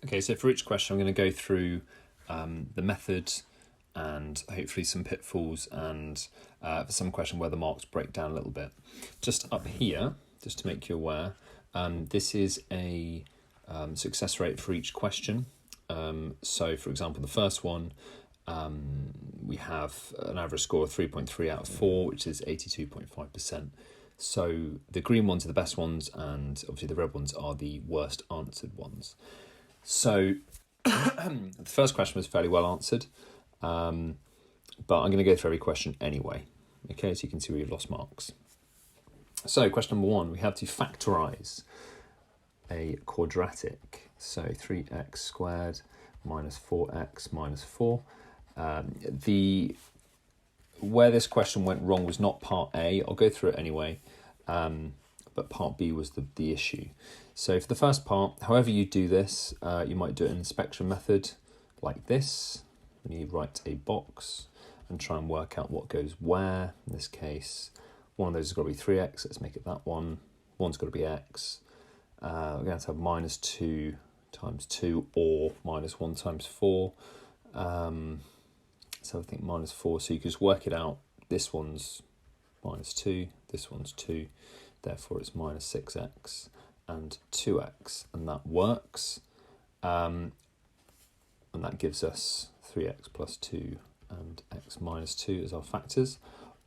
Okay, so for each question, I'm going to go through the method and hopefully some pitfalls, and for some question where the marks break down a little bit. Just up here, just to make you aware, this is a success rate for each question. So for example, the first one, we have an average score of 3.3 out of 4, which is 82.5%. So the green ones are the best ones, and obviously the red ones are the worst answered ones. So the first question was fairly well answered, but I'm going to go through every question anyway. Okay, so you can see where you've lost marks. So question number 1, we have to factorize a quadratic. So 3x squared minus 4x minus 4. Where this question went wrong was not part A. I'll go through it anyway, but part B was the issue. So for the first part, however you do this, you might do it in an inspection method like this. You write a box and try and work out what goes where. In this case, one of those has got to be 3x. Let's make it that one. One's got to be x. We're going to have minus 2 times 2 or minus 1 times 4. So I think minus 4. So you can just work it out. This one's minus 2. This one's 2. Therefore, it's minus 6x and 2x. And that works. And that gives us 3x plus 2 and x minus 2 as our factors.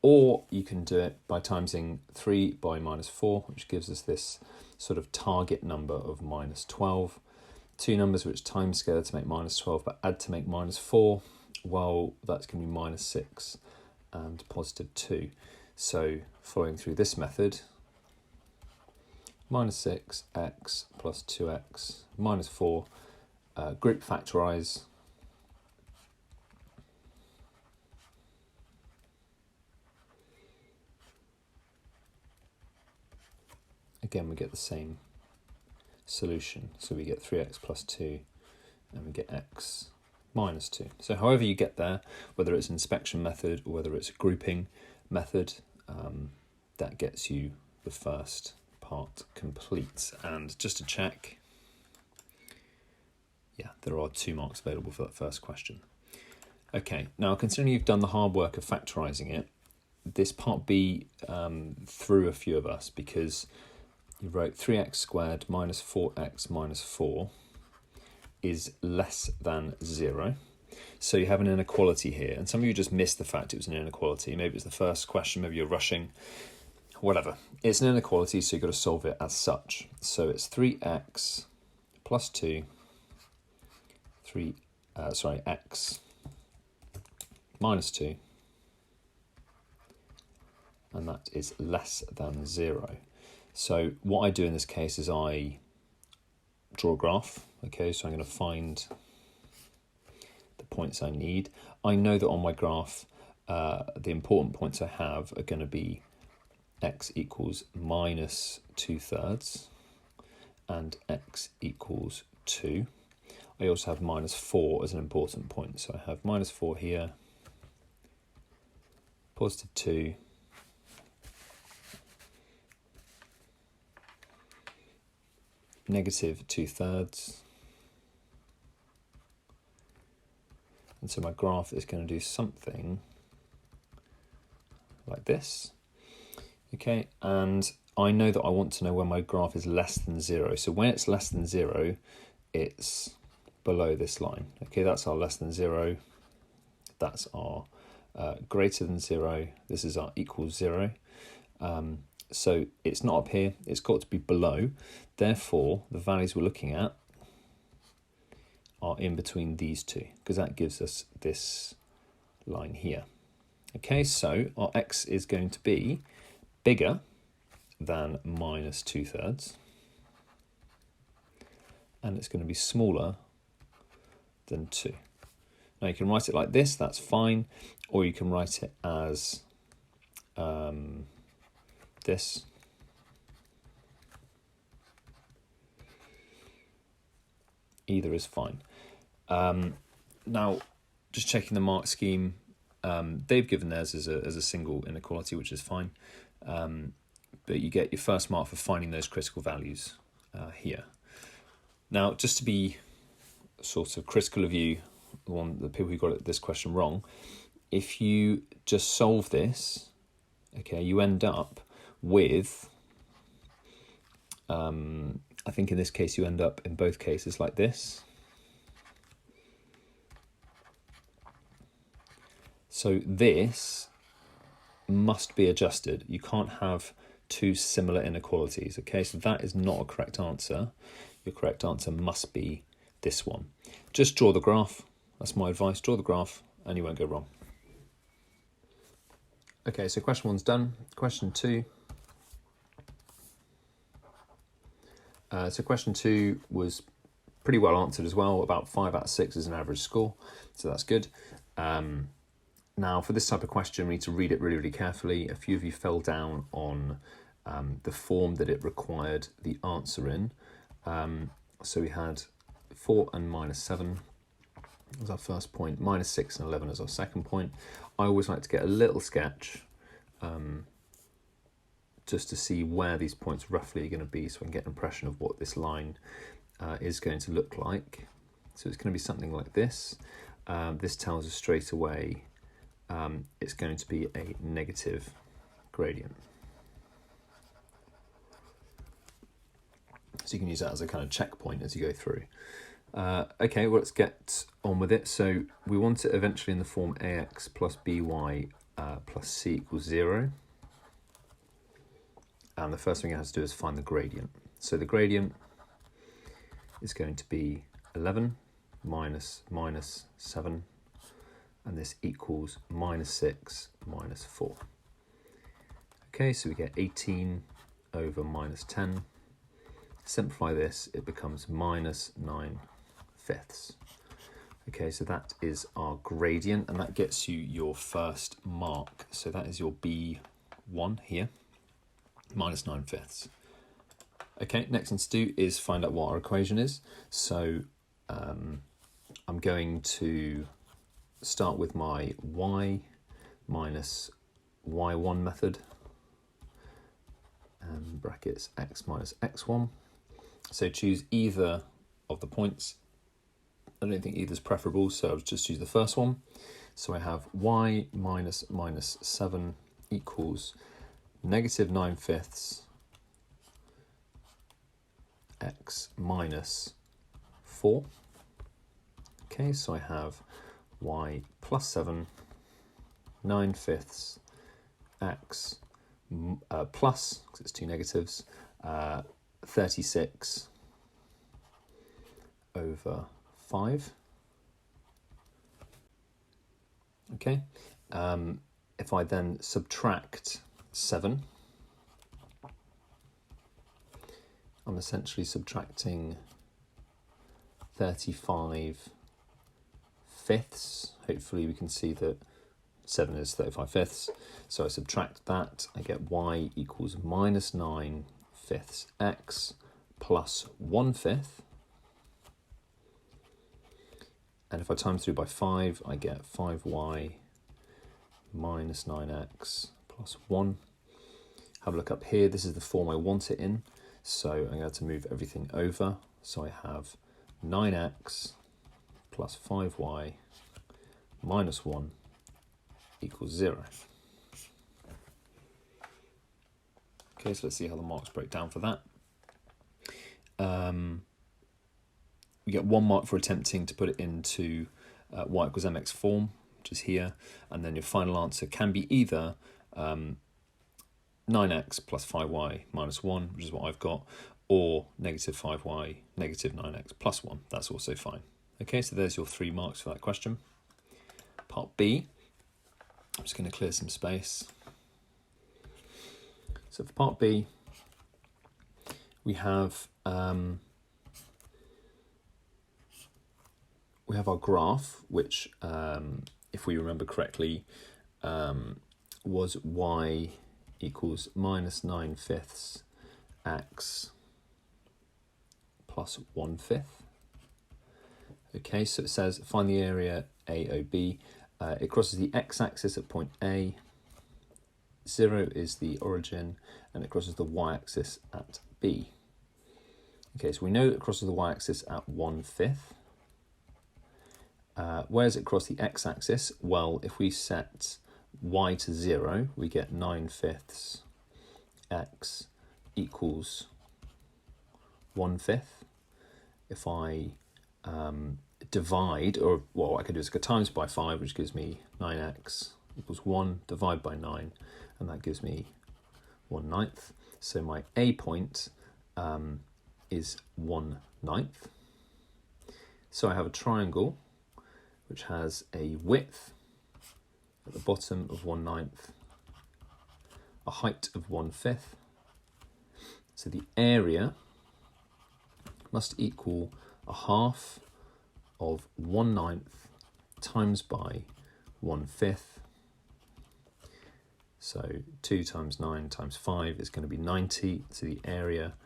Or you can do it by timesing 3 by minus 4, which gives us this sort of target number of minus 12. Two numbers which times together to make minus 12, but add to make minus 4. Well, that's going to be minus 6 and positive 2. So following through this method, minus 6x plus 2x minus 4, group factorize. Again, we get the same solution. So we get 3x plus 2 and we get x minus 2. So however you get there, whether it's an inspection method or whether it's a grouping method, that gets you the first part complete. And just to check, yeah, there are 2 marks available for that first question. Okay, now considering you've done the hard work of factorising it, this part B threw a few of us because you wrote 3x squared minus 4x minus 4 is less than 0. So you have an inequality here, and some of you just missed the fact it was an inequality. Maybe it's the first question, maybe you're rushing, whatever. It's an inequality, so you've got to solve it as such. So it's 3x plus 2, x minus 2, and that is less than 0. So what I do in this case is I draw a graph. Okay, so I'm going to find the points I need. I know that on my graph, the important points I have are going to be x equals minus 2/3 and x equals 2. I also have minus 4 as an important point. So I have minus 4 here, positive 2, negative 2/3. And so my graph is going to do something like this. Okay, and I know that I want to know when my graph is less than 0. So when it's less than 0, it's below this line. Okay, that's our less than 0. That's our greater than 0. This is our equals 0. So it's not up here, it's got to be below. Therefore, the values we're looking at are in between these two, because that gives us this line here. Okay, so our x is going to be bigger than minus 2/3, and it's going to be smaller than 2. Now you can write it like this, that's fine, or you can write it as this. Either is fine. Now, just checking the mark scheme, they've given theirs as a single inequality, which is fine. But you get your first mark for finding those critical values here. Now, just to be sort of critical of you, the people who got this question wrong, if you just solve this, okay, you end up with, I think in this case you end up in both cases like this. So this must be adjusted. You can't have two similar inequalities, okay? So that is not a correct answer. Your correct answer must be this one. Just draw the graph. That's my advice. Draw the graph and you won't go wrong. Okay, so question 1's done. Question 2. So question 2 was pretty well answered as well. About 5 out of 6 is an average score, so that's good. Now, for this type of question, we need to read it really, really carefully. A few of you fell down on the form that it required the answer in. So we had 4 and minus 7 as our first point, minus 6 and 11 as our second point. I always like to get a little sketch just to see where these points roughly are going to be, so I can get an impression of what this line is going to look like. So it's going to be something like this. This tells us straight away it's going to be a negative gradient. So you can use that as a kind of checkpoint as you go through. Okay, well, let's get on with it. So we want it eventually in the form ax plus by plus c equals 0. And the first thing it has to do is find the gradient. So the gradient is going to be 11 minus 7, and this equals minus 6 minus 4. Okay, so we get 18 over minus 10. Simplify this, it becomes minus 9/5. Okay, so that is our gradient, and that gets you your first mark. So that is your B1 here, minus 9/5. Okay, next thing to do is find out what our equation is. So I'm going to start with my y minus y1 method, brackets x minus x1. So choose either of the points. I don't think either's preferable, so I'll just choose the first one. So I have y minus 7 equals negative 9/5 x minus 4. Okay, so I have y plus 7, 9/5 x plus, because it's two negatives, 36 over 5. Okay, if I then subtract 7, I'm essentially subtracting 35/5. Hopefully we can see that 7 is 35/5. So I subtract that, I get y equals minus 9/5 x plus 1/5. And if I times through by 5, I get 5y minus 9x plus 1. Have a look up here. This is the form I want it in. So I'm going to move everything over. So I have 9x plus 5y minus 1 equals 0. Okay, so let's see how the marks break down for that. You get 1 mark for attempting to put it into y equals mx form, which is here, and then your final answer can be either 9x plus 5y minus 1, which is what I've got, or negative 5y, negative 9x plus 1. That's also fine. Okay, so there's your 3 marks for that question. Part B, I'm just going to clear some space. So for part B, we have our graph, which, if we remember correctly, was y equals minus 9/5 x plus 1/5. Okay, so it says find the area AOB. It crosses the x-axis at point A. 0 is the origin, and it crosses the y-axis at B. Okay, so we know that it crosses the y-axis at 1/5. Where is it across the x-axis? Well, if we set y to 0, we get 9/5 x equals 1/5. If I divide, or well, what I can do is go times by 5, which gives me 9x equals 1, divide by 9, and that gives me 1/9. So my A point is 1/9. So I have a triangle which has a width at the bottom of 1/9, a height of 1/5. So the area must equal a half of 1/9 times by 1/5. So 2 times 9 times 5 is going to be 90. So the area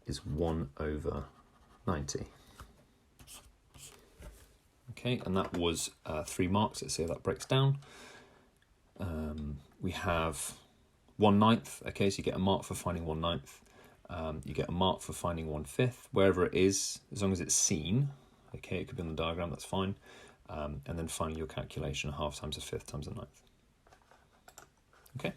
is 1/90. Okay, and that was 3 marks. Let's see how that breaks down. We have 1/9. Okay, so you get a mark for finding 1/9. You get a mark for finding 1/5, wherever it is, as long as it's seen. Okay, it could be on the diagram, that's fine. And then finally your calculation, 1/2 times 1/5 times 1/9. Okay.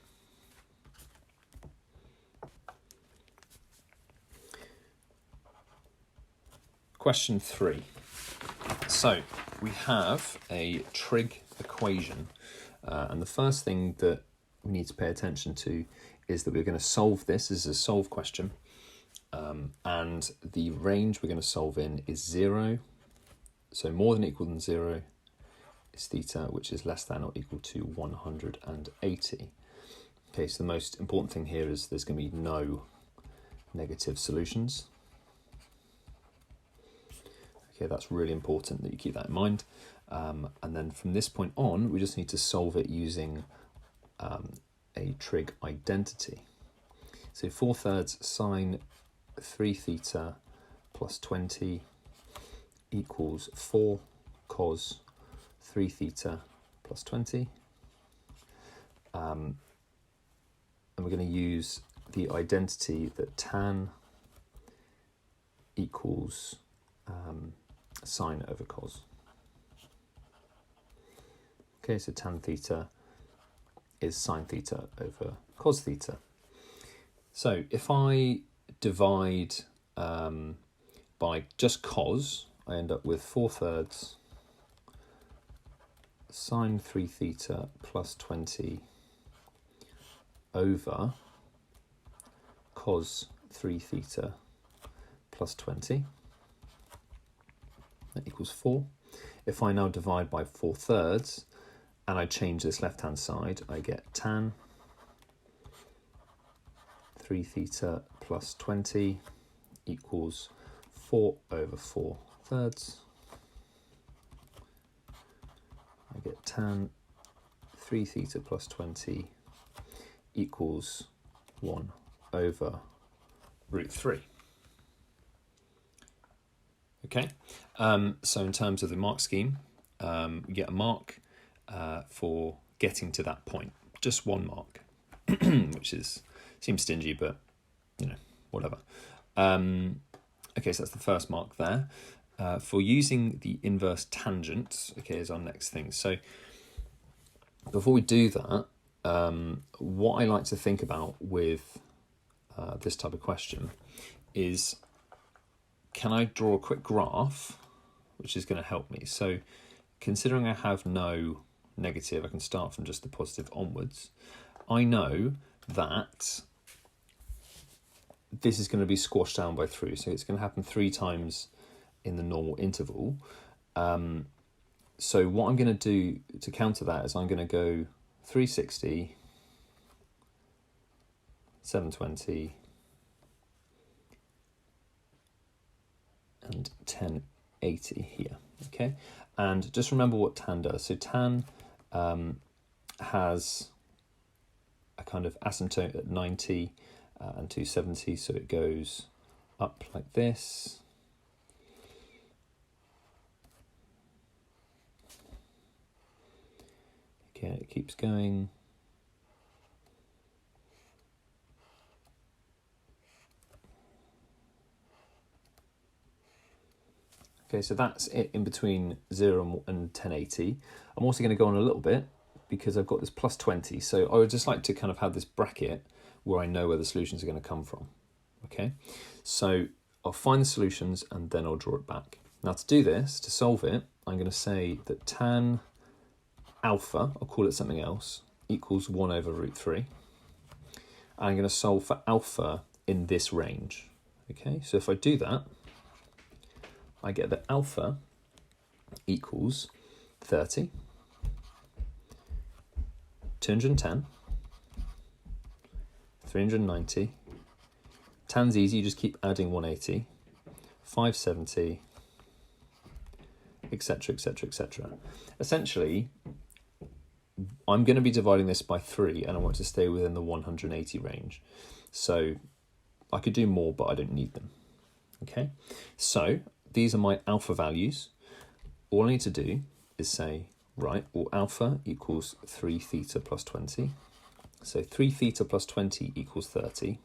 Question 3. So we have a trig equation, and the first thing that we need to pay attention to is that we're going to solve this. This is a solve question, and the range we're going to solve in is 0. So more than or equal than 0 is theta, which is less than or equal to 180. Okay, so the most important thing here is there's going to be no negative solutions. Okay, that's really important that you keep that in mind. And then from this point on, we just need to solve it using a trig identity. So 4/3 sine 3 theta plus 20 equals 4 cos 3 theta plus 20. And we're going to use the identity that tan equals sine over cos. Okay, so tan theta is sine theta over cos theta. So if I divide by just cos, I end up with 4/3 sine 3 theta plus 20 over cos 3 theta plus 20. That equals 4. If I now divide by 4/3 and I change this left-hand side, I get tan 3 theta plus 20 equals 4 over 4/3. I get tan 3 theta plus 20 equals 1 over √3. Okay, so in terms of the mark scheme, we get a mark for getting to that point, just 1 mark, which seems stingy, but whatever. Okay, so that's the first mark there. For using the inverse tangent, okay, is our next thing. So before we do that, what I like to think about with this type of question is, can I draw a quick graph, which is going to help me? So considering I have no negative, I can start from just the positive onwards. I know that this is going to be squashed down by 3, so it's going to happen 3 times in the normal interval. So what I'm going to do to counter that is I'm going to go 360, 720, and 1080 here, okay? And just remember what tan does. So tan has a kind of asymptote at 90 and 270, so it goes up like this. Okay, it keeps going. Okay, so that's it in between 0 and 1080. I'm also going to go on a little bit because I've got this plus 20. So I would just like to kind of have this bracket where I know where the solutions are going to come from. Okay, so I'll find the solutions and then I'll draw it back. Now to do this, to solve it, I'm going to say that tan alpha, I'll call it something else, equals 1 over root 3. And I'm going to solve for alpha in this range. Okay, so if I do that, I get that alpha equals 30, 210, 390, tan's easy, you just keep adding 180, 570, etc, etc, etc. Essentially, I'm going to be dividing this by 3 and I want to stay within the 180 range. So I could do more, but I don't need them. Okay, so these are my alpha values. All I need to do is say, right, well, alpha equals 3 theta plus 20. So 3 theta plus 20 equals 30,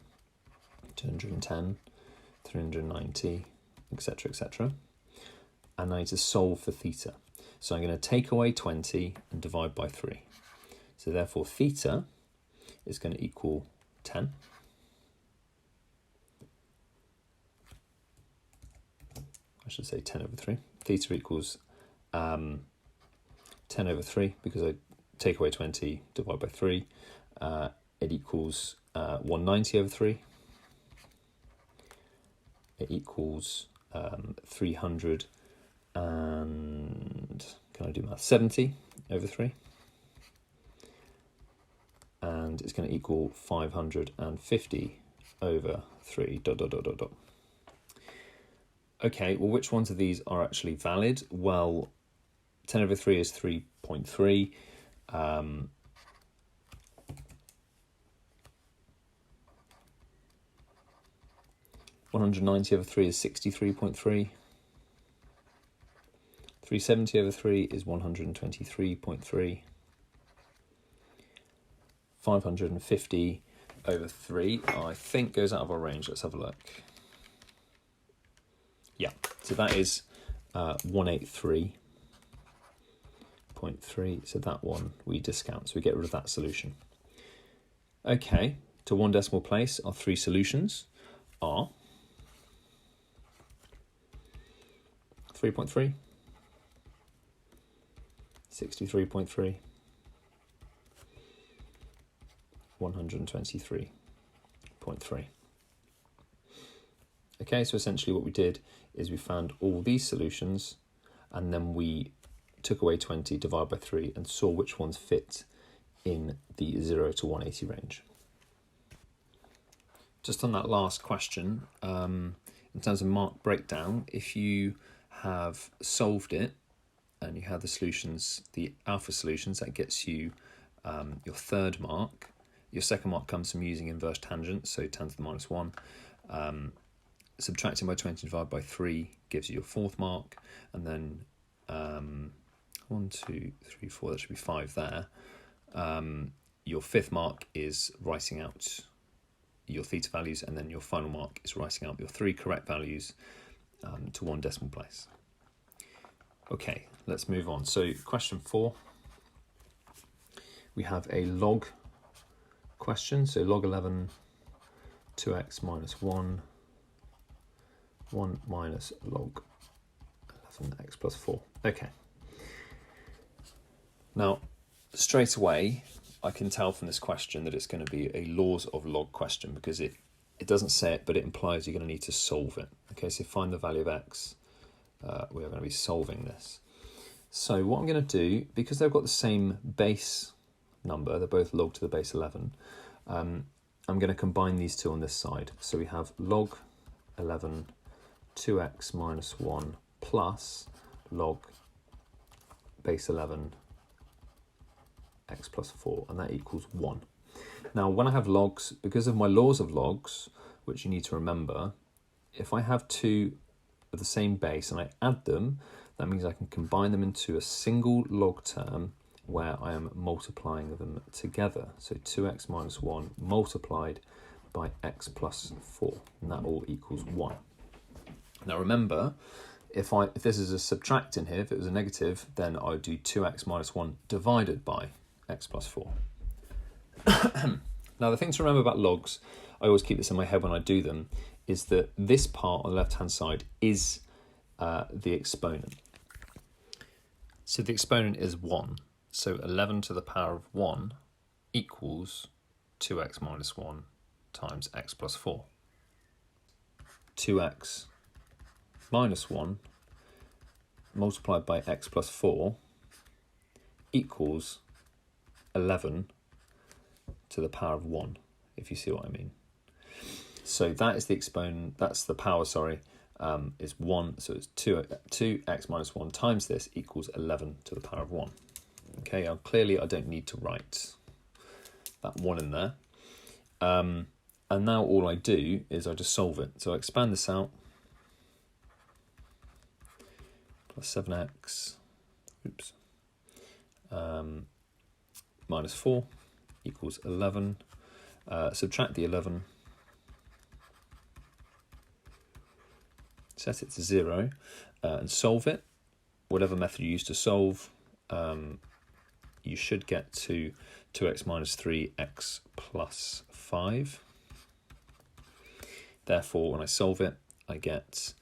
210, 390, etc, etc. And I need to solve for theta. So I'm going to take away 20 and divide by 3. So therefore theta is going to equal 10. I should say 10 over 3. Theta equals 10 over 3 because I take away 20, divide by 3. It equals 190 over 3. It equals 300 and, can I do math, 70 over 3. And it's going to equal 550 over 3, dot, dot, dot, dot, dot. Okay, well, which ones of these are actually valid? Well, 10 over 3 is 3.3. 190 over 3 is 63.3. 370 over 3 is 123.3. 550 over 3, I think, goes out of our range. Let's have a look. Yeah, so that is 183.3. So that one we discount, so we get rid of that solution. Okay, to one decimal place, our 3 solutions are 3.3, 63.3, 123.3. Okay, so essentially what we did is we found all these solutions and then we took away 20, divided by 3 and saw which ones fit in the 0 to 180 range. Just on that last question, in terms of mark breakdown, if you have solved it and you have the solutions, the alpha solutions, that gets you your 3rd mark. Your 2nd mark comes from using inverse tangents, so 10 to the minus 1. Subtracting by 20 divided by 3 gives you your 4th mark, and then 1, 2, 3, 4, that should be 5 there. Your 5th mark is writing out your theta values, and then your final mark is writing out your 3 correct values to one decimal place. Okay, let's move on. So question 4, we have a log question. So log 11, 2x minus 1, 1 minus log 11x plus 4. Okay. Now, straight away, I can tell from this question that it's going to be a laws of log question because it doesn't say it, but it implies you're going to need to solve it. Okay, so find the value of x. We are going to be solving this. So what I'm going to do, because they've got the same base number, they're both log to the base 11, I'm going to combine these two on this side. So we have log 11 2x minus 1 plus log base 11 x plus 4, and that equals 1. Now, when I have logs, because of my laws of logs, which you need to remember, if I have 2 of the same base and I add them, that means I can combine them into a single log term where I am multiplying them together. So 2x minus 1 multiplied by x plus 4, and that all equals 1. Now remember If this is a subtract in here, if it was a negative, then I would do 2x minus 1 divided by x plus 4. Now, the thing to remember about logs, I always keep this in my head when I do them, is that this part on the left-hand side is the exponent. So the exponent is 1. So 11 to the power of 1 equals 2x minus 1 times x plus 4. 2x minus 1 multiplied by x plus 4 equals 11 to the power of 1, if you see what I mean. So that is the exponent, that's the power, sorry, is 1, so it's 2x minus 1 times this equals 11 to the power of 1. Okay, clearly I don't need to write that 1 in there. And now all I do is I just solve it. So I expand this out, plus 7x, minus 4 equals 11. Subtract the 11, set it to 0, and solve it. Whatever method you use to solve, you should get to 2x minus 3x plus 5. Therefore, when I solve it, I get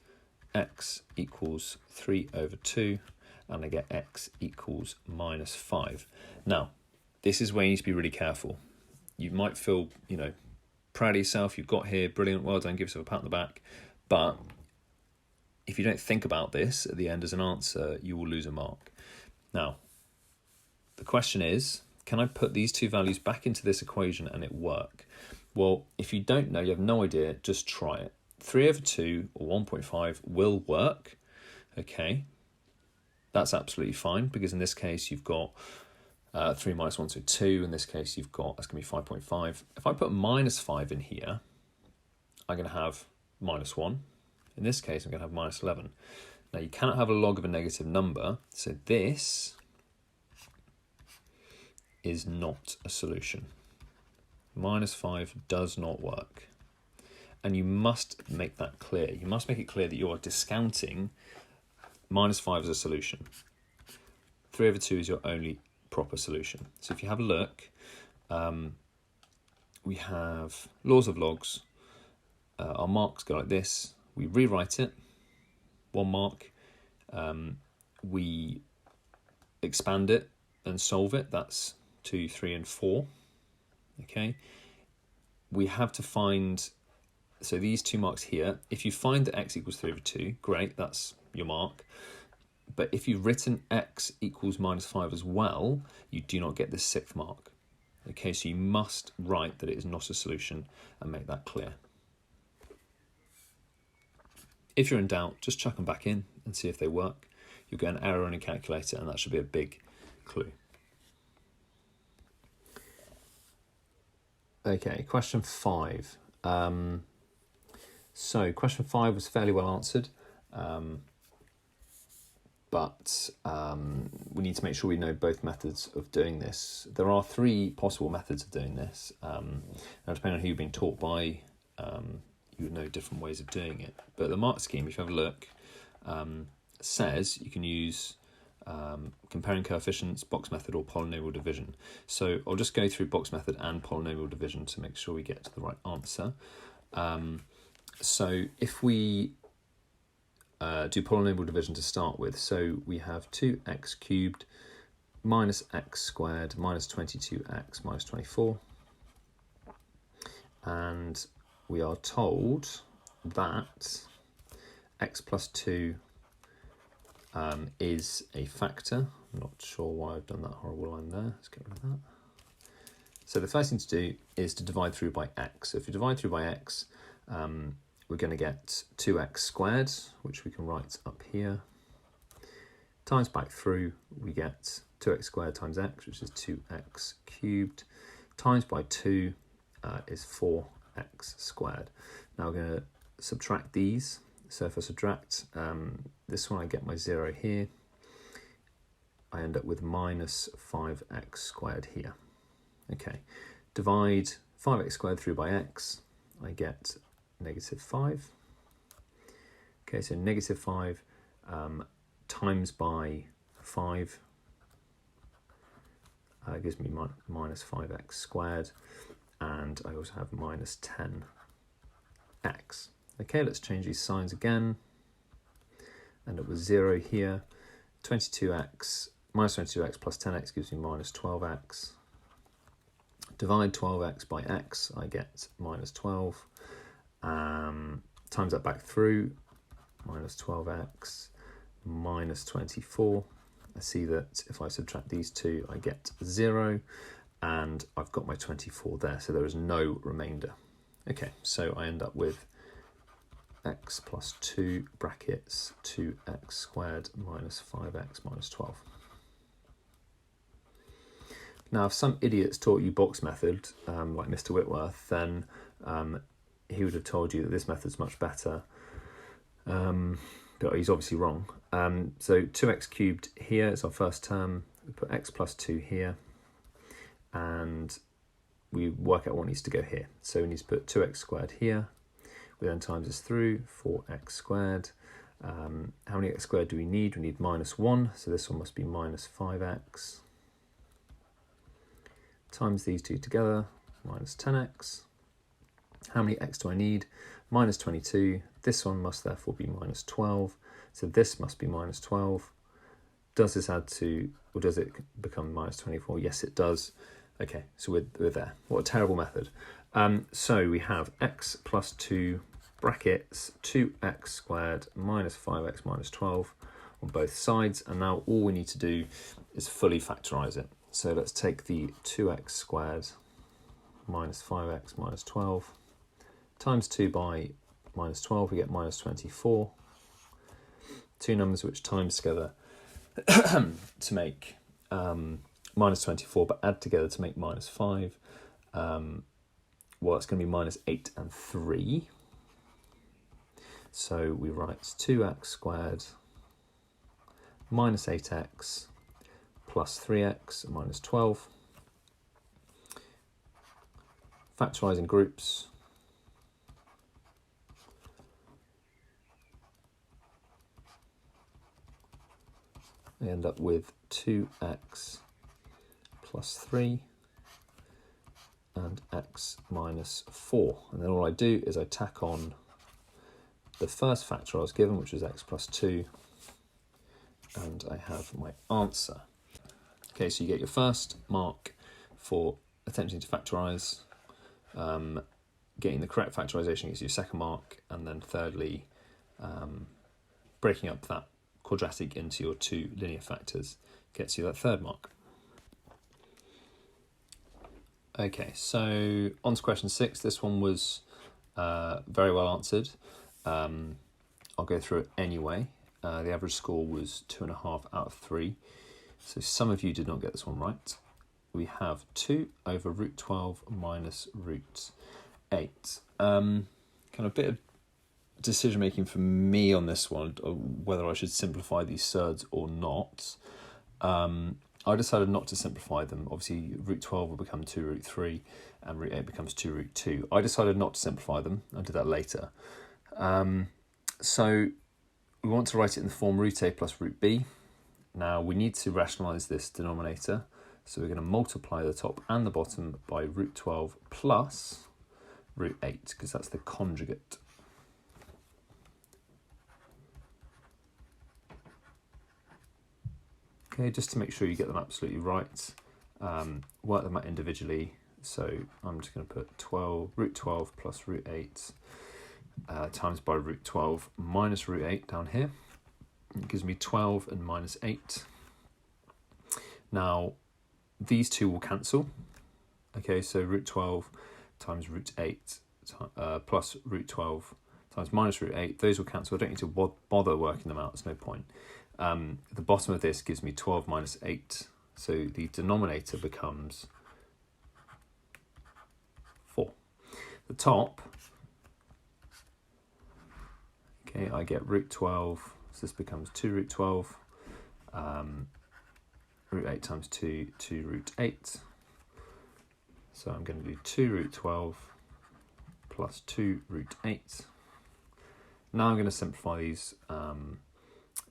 x equals 3 over 2, and I get x equals minus 5. Now, this is where you need to be really careful. You might feel, proud of yourself. You've got here, brilliant, well done, give yourself a pat on the back. But if you don't think about this at the end as an answer, you will lose a mark. Now, the question is, can I put these two values back into this equation and it work? Well, if you don't know, you have no idea, just try it. 3 over 2 or 1.5 will work. Okay, that's absolutely fine, because in this case you've got 3 minus 1, so 2. In this case you've got, that's going to be 5.5. If I put minus 5 in here, I'm going to have minus 1. In this case I'm going to have minus 11. Now you cannot have a log of a negative number, so this is not a solution. Minus 5 does not work. And you must make that clear. You must make it clear that you are discounting minus 5 as a solution. 3 over 2 is your only proper solution. So if you have a look, we have laws of logs. Our marks go like this. We rewrite it, 1 mark. We expand it and solve it. That's 2, 3, and 4. Okay. We have to find, so these 2 marks here, if you find that x equals 3 over 2, great, that's your mark. But if you've written x equals minus 5 as well, you do not get the 6th mark. Okay, so you must write that it is not a solution and make that clear. If you're in doubt, just chuck them back in and see if they work. You'll get an error on your calculator, and that should be a big clue. Okay, question 5. So question 5 was fairly well answered, but we need to make sure we know both methods of doing this. There are 3 possible methods of doing this. Now, depending on who you've been taught by, you would know different ways of doing it. But the mark scheme, if you have a look, says you can use comparing coefficients, box method, or polynomial division. So I'll just go through box method and polynomial division to make sure we get to the right answer. So if we do polynomial division to start with, so we have 2x cubed minus x squared minus 22x minus 24. And we are told that x plus 2 is a factor. I'm not sure why I've done that horrible line there. Let's get rid of that. So the first thing to do is to divide through by x. So if you divide through by x, we're going to get 2x squared, which we can write up here. Times back through, we get 2x squared times x, which is 2x cubed. Times by 2 is 4x squared. Now we're going to subtract these. So if I subtract this one, I get my 0 here. I end up with minus 5x squared here. Okay, divide 5x squared through by x, I get negative 5. Okay, so negative 5 times by 5 gives me minus 5x squared, and I also have minus 10x. Okay, let's change these signs again. And it was 0 here. 22x, minus 22x plus 10x gives me minus 12x. Divide 12x by x, I get minus 12. Times that back through, minus 12x, minus 24. I see that if I subtract these two, I get 0, and I've got my 24 there, so there is no remainder. Okay, so I end up with x plus 2 brackets 2x squared minus 5x minus 12. Now, if some idiots taught you box method, like Mr. Whitworth, then he would have told you that this method's much better. But he's obviously wrong. So 2x cubed here is our first term. We put x plus 2 here, and we work out what needs to go here. So we need to put 2x squared here. We then times this through, 4x squared. How many x squared do we need? We need minus 1, so this one must be minus 5x. Times these two together, minus 10x. How many x do I need? Minus 22. This one must therefore be minus 12. So this must be minus 12. Does this add to, or does it become minus 24? Yes, it does. Okay, so we're there. What a terrible method. So we have x plus 2 brackets 2x squared minus 5x minus 12 on both sides. And now all we need to do is fully factorize it. So let's take the 2x squared minus 5x minus 12 times 2 by minus 12, we get minus 24. Two numbers which times together to make minus 24, but add together to make minus 5. Well, it's going to be minus 8 and 3. So we write 2x squared minus 8x plus 3x minus 12. Factorising groups. I end up with 2x plus 3 and x minus 4. And then all I do is I tack on the first factor I was given, which was x plus 2, and I have my answer. Okay, so you get your first mark for attempting to factorise. Getting the correct factorisation gets you a second mark, and then thirdly, breaking up that quadratic into your two linear factors gets you that third mark. Okay, so on to question 6. This one was very well answered. I'll go through it anyway. The average score was 2.5 out of 3. So some of you did not get this one right. We have 2 over root 12 minus root 8. Kind of a bit of decision making for me on this one, whether I should simplify these surds or not. I decided not to simplify them. Obviously, root 12 will become 2 root 3, and root 8 becomes 2 root 2. I decided not to simplify them. I'll do that later. So we want to write it in the form root a plus root b. Now we need to rationalise this denominator. So we're going to multiply the top and the bottom by root 12 plus root 8, because that's the conjugate. Okay, just to make sure you get them absolutely right, work them out individually. So I'm just going to put root 12 plus root 8 times by root 12 minus root 8 down here. It gives me 12 and minus 8. Now, these two will cancel. Okay, so root 12 times root 8 plus root 12 times minus root 8, those will cancel. I don't need to bother working them out, there's no point. The bottom of this gives me 12 minus 8, so the denominator becomes 4. The top, okay, I get root 12, so this becomes 2 root 12. Root 8 times 2, 2 root 8. So I'm going to do 2 root 12 plus 2 root 8. Now I'm going to simplify these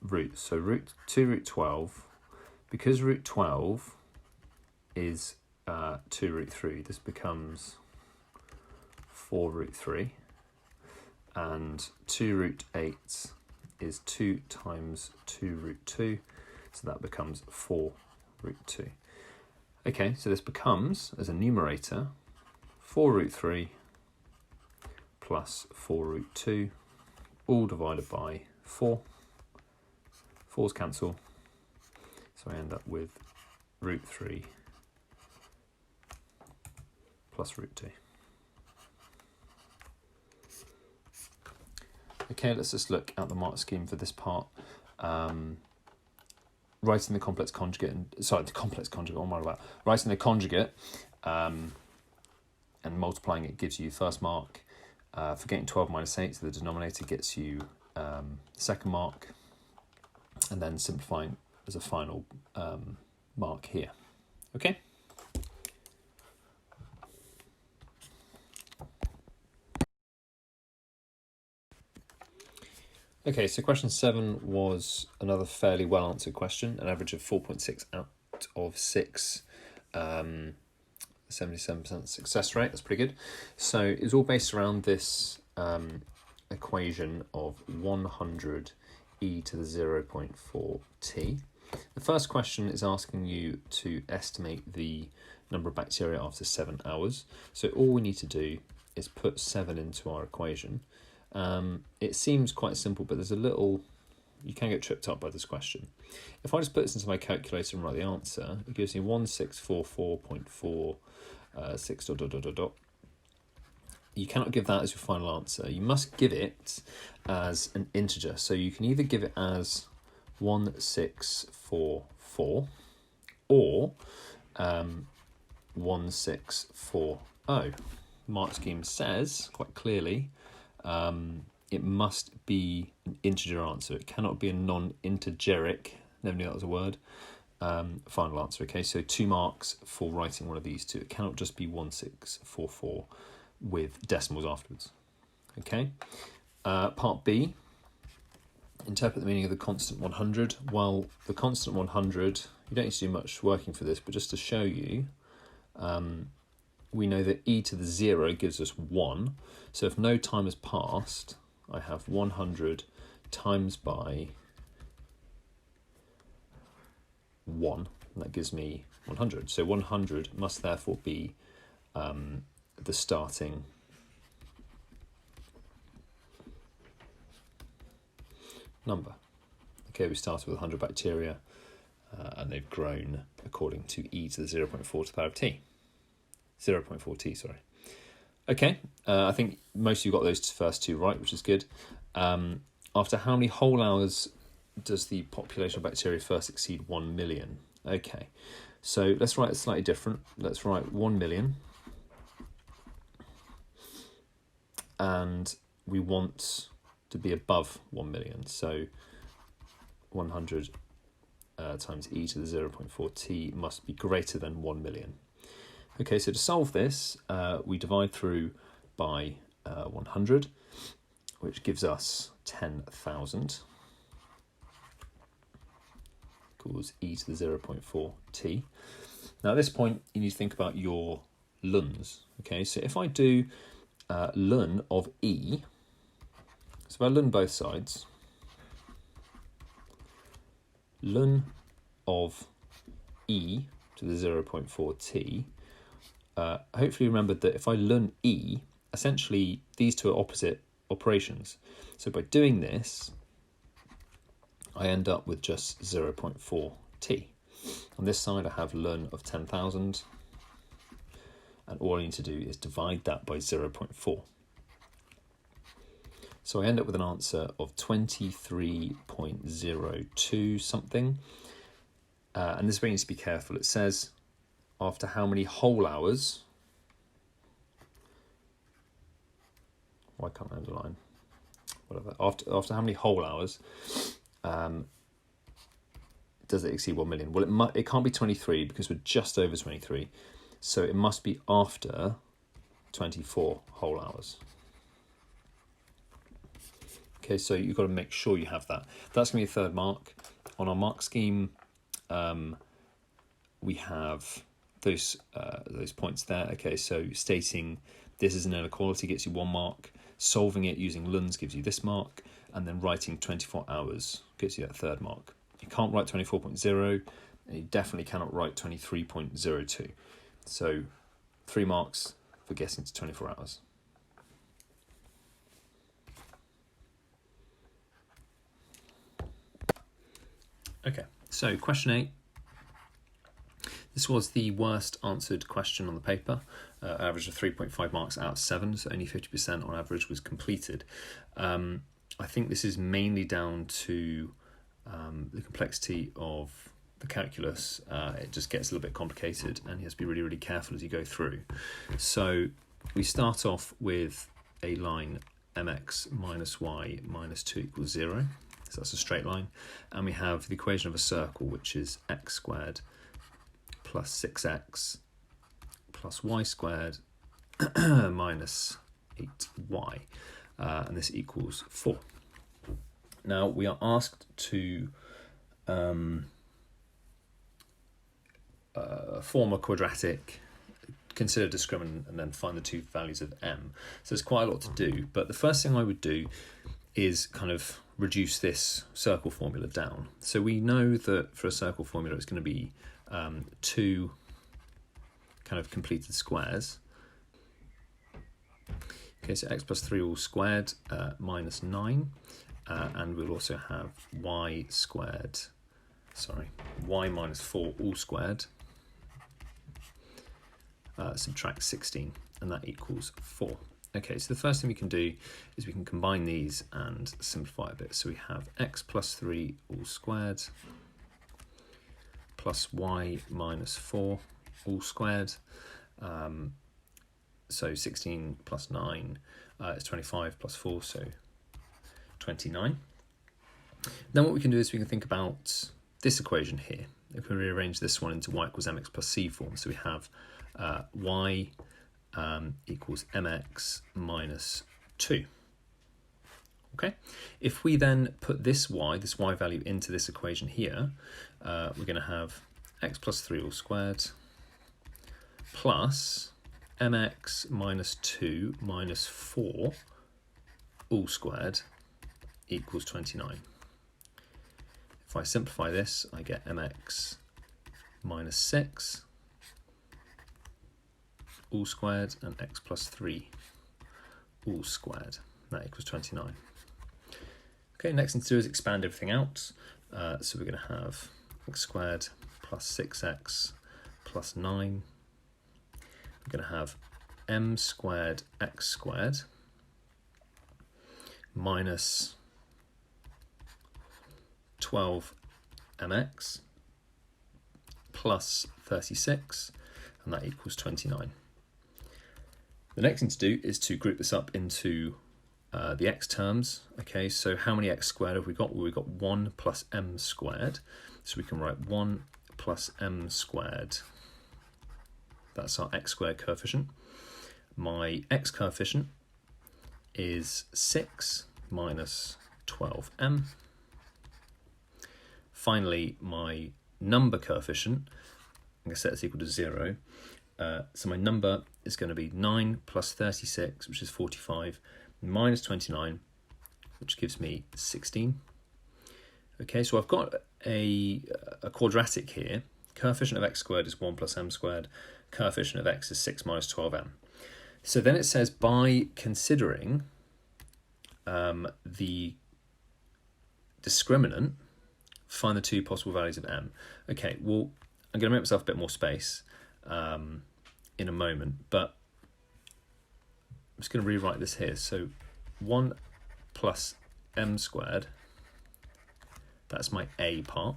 roots. So 2 root 12, because root 12 is 2 root 3, this becomes 4 root 3, and 2 root 8 is 2 times 2 root 2, so that becomes 4 root 2. Okay, so this becomes, as a numerator, 4 root 3 plus 4 root 2, all divided by 4. 4's cancel, so I end up with root 3 plus root 2. Okay, let's just look at the mark scheme for this part. Writing the complex conjugate, what am I about? Writing the conjugate and multiplying it gives you first mark. For getting 12 minus 8, so the denominator gets you second mark, and then simplifying as a final mark here. Okay? Okay, so question 7 was another fairly well answered question, an average of 4.6 out of 6, 77% success rate, that's pretty good. So it's all based around this equation of 100 e to the 0.4t. The first question is asking you to estimate the number of bacteria after 7 hours. So all we need to do is put 7 into our equation. It seems quite simple, but there's a little, you can get tripped up by this question. If I just put this into my calculator and write the answer, it gives me 1644.46 ... You cannot give that as your final answer. You must give it as an integer. So you can either give it as 1644 or 1640. Mark scheme says quite clearly it must be an integer answer. It cannot be a non-integeric, never knew that was a word, final answer. Okay, so 2 marks for writing one of these two. It cannot just be 1644 with decimals afterwards. Okay, part B, interpret the meaning of the constant 100. Well, the constant 100, you don't need to do much working for this, but just to show you, we know that e to the 0 gives us 1. So if no time has passed, I have 100 times by 1, and that gives me 100. So 100 must therefore be the starting number. Okay, we started with 100 bacteria and they've grown according to e to the 0.4 to the power of t. 0.4t, sorry. Okay, I think most of you got those first two right, which is good. After how many whole hours does the population of bacteria first exceed 1 million? Okay, so let's write it slightly different. Let's write 1 million. And we want to be above 1 million. So 100 times e to the 0.4t must be greater than 1 million. Okay, so to solve this, we divide through by 100, which gives us 10,000, equals e to the 0.4t. Now at this point, you need to think about your luns. Okay, so if I do ln of e, so if I ln both sides, ln of e to the 0.4t, hopefully remembered that if I ln e, essentially these two are opposite operations. So by doing this, I end up with just 0.4t. On this side I have ln of 10,000, and all I need to do is divide that by 0.4. So I end up with an answer of 23.02 something. And this is where you need to be careful. It says, after how many whole hours, why can't I underline? Whatever. After how many whole hours does it exceed 1 million? Well, it can't be 23 because we're just over 23. So it must be after 24 whole hours. Okay, so you've got to make sure you have that. That's going to be a third mark. On our mark scheme, we have those points there. Okay, so stating this is an inequality gets you 1 mark. Solving it using Lund's gives you this mark. And then writing 24 hours gets you that third mark. You can't write 24.0, and you definitely cannot write 23.02. So 3 marks for guessing to 24 hours. Okay, so question 8. This was the worst answered question on the paper, average of 3.5 marks out of 7, so only 50% on average was completed. I think this is mainly down to the complexity of the calculus. It just gets a little bit complicated, and you have to be really, really careful as you go through. So we start off with a line mx minus y minus 2 equals 0. So that's a straight line. And we have the equation of a circle, which is x squared plus 6x plus y squared minus 8y. And this equals 4. Now we are asked to form a quadratic, consider discriminant, and then find the 2 values of m. So there's quite a lot to do, but the first thing I would do is kind of reduce this circle formula down. So we know that for a circle formula it's going to be 2 kind of completed squares. Okay, so x plus 3 all squared minus 9, and we'll also have y minus 4 all squared, subtract 16, and that equals 4. Okay, so the first thing we can do is we can combine these and simplify a bit. So we have x plus 3 all squared plus y minus 4 all squared. So 16 plus 9 is 25 plus 4, so 29. Then what we can do is we can think about this equation here. If we rearrange this one into y equals mx plus c form, so we have y equals mx minus 2. Okay, if we then put this y value into this equation here, we're going to have x plus 3 all squared plus mx minus 2 minus 4 all squared equals 29. If I simplify this, I get mx minus 6 all squared and x plus 3 all squared. That equals 29. Okay, next thing to do is expand everything out. So we're going to have x squared plus 6x plus 9. We're going to have m squared x squared minus 12mx plus 36, and that equals 29. The next thing to do is to group this up into the x terms. Okay, so how many x squared have we got? Well, we've got 1 plus m squared. So we can write 1 plus m squared. That's our x squared coefficient. My x coefficient is 6 minus 12m. Finally, my number coefficient, I'm going to set this equal to 0. So my number is going to be 9 plus 36, which is 45, minus 29, which gives me 16. Okay, so I've got a quadratic here. Coefficient of x squared is 1 plus m squared. Coefficient of x is 6 minus 12m. So then it says by considering the discriminant, find the 2 possible values of m. Okay, well, I'm going to make myself a bit more space in a moment, but I'm just going to rewrite this here. So 1 plus m squared, that's my a part.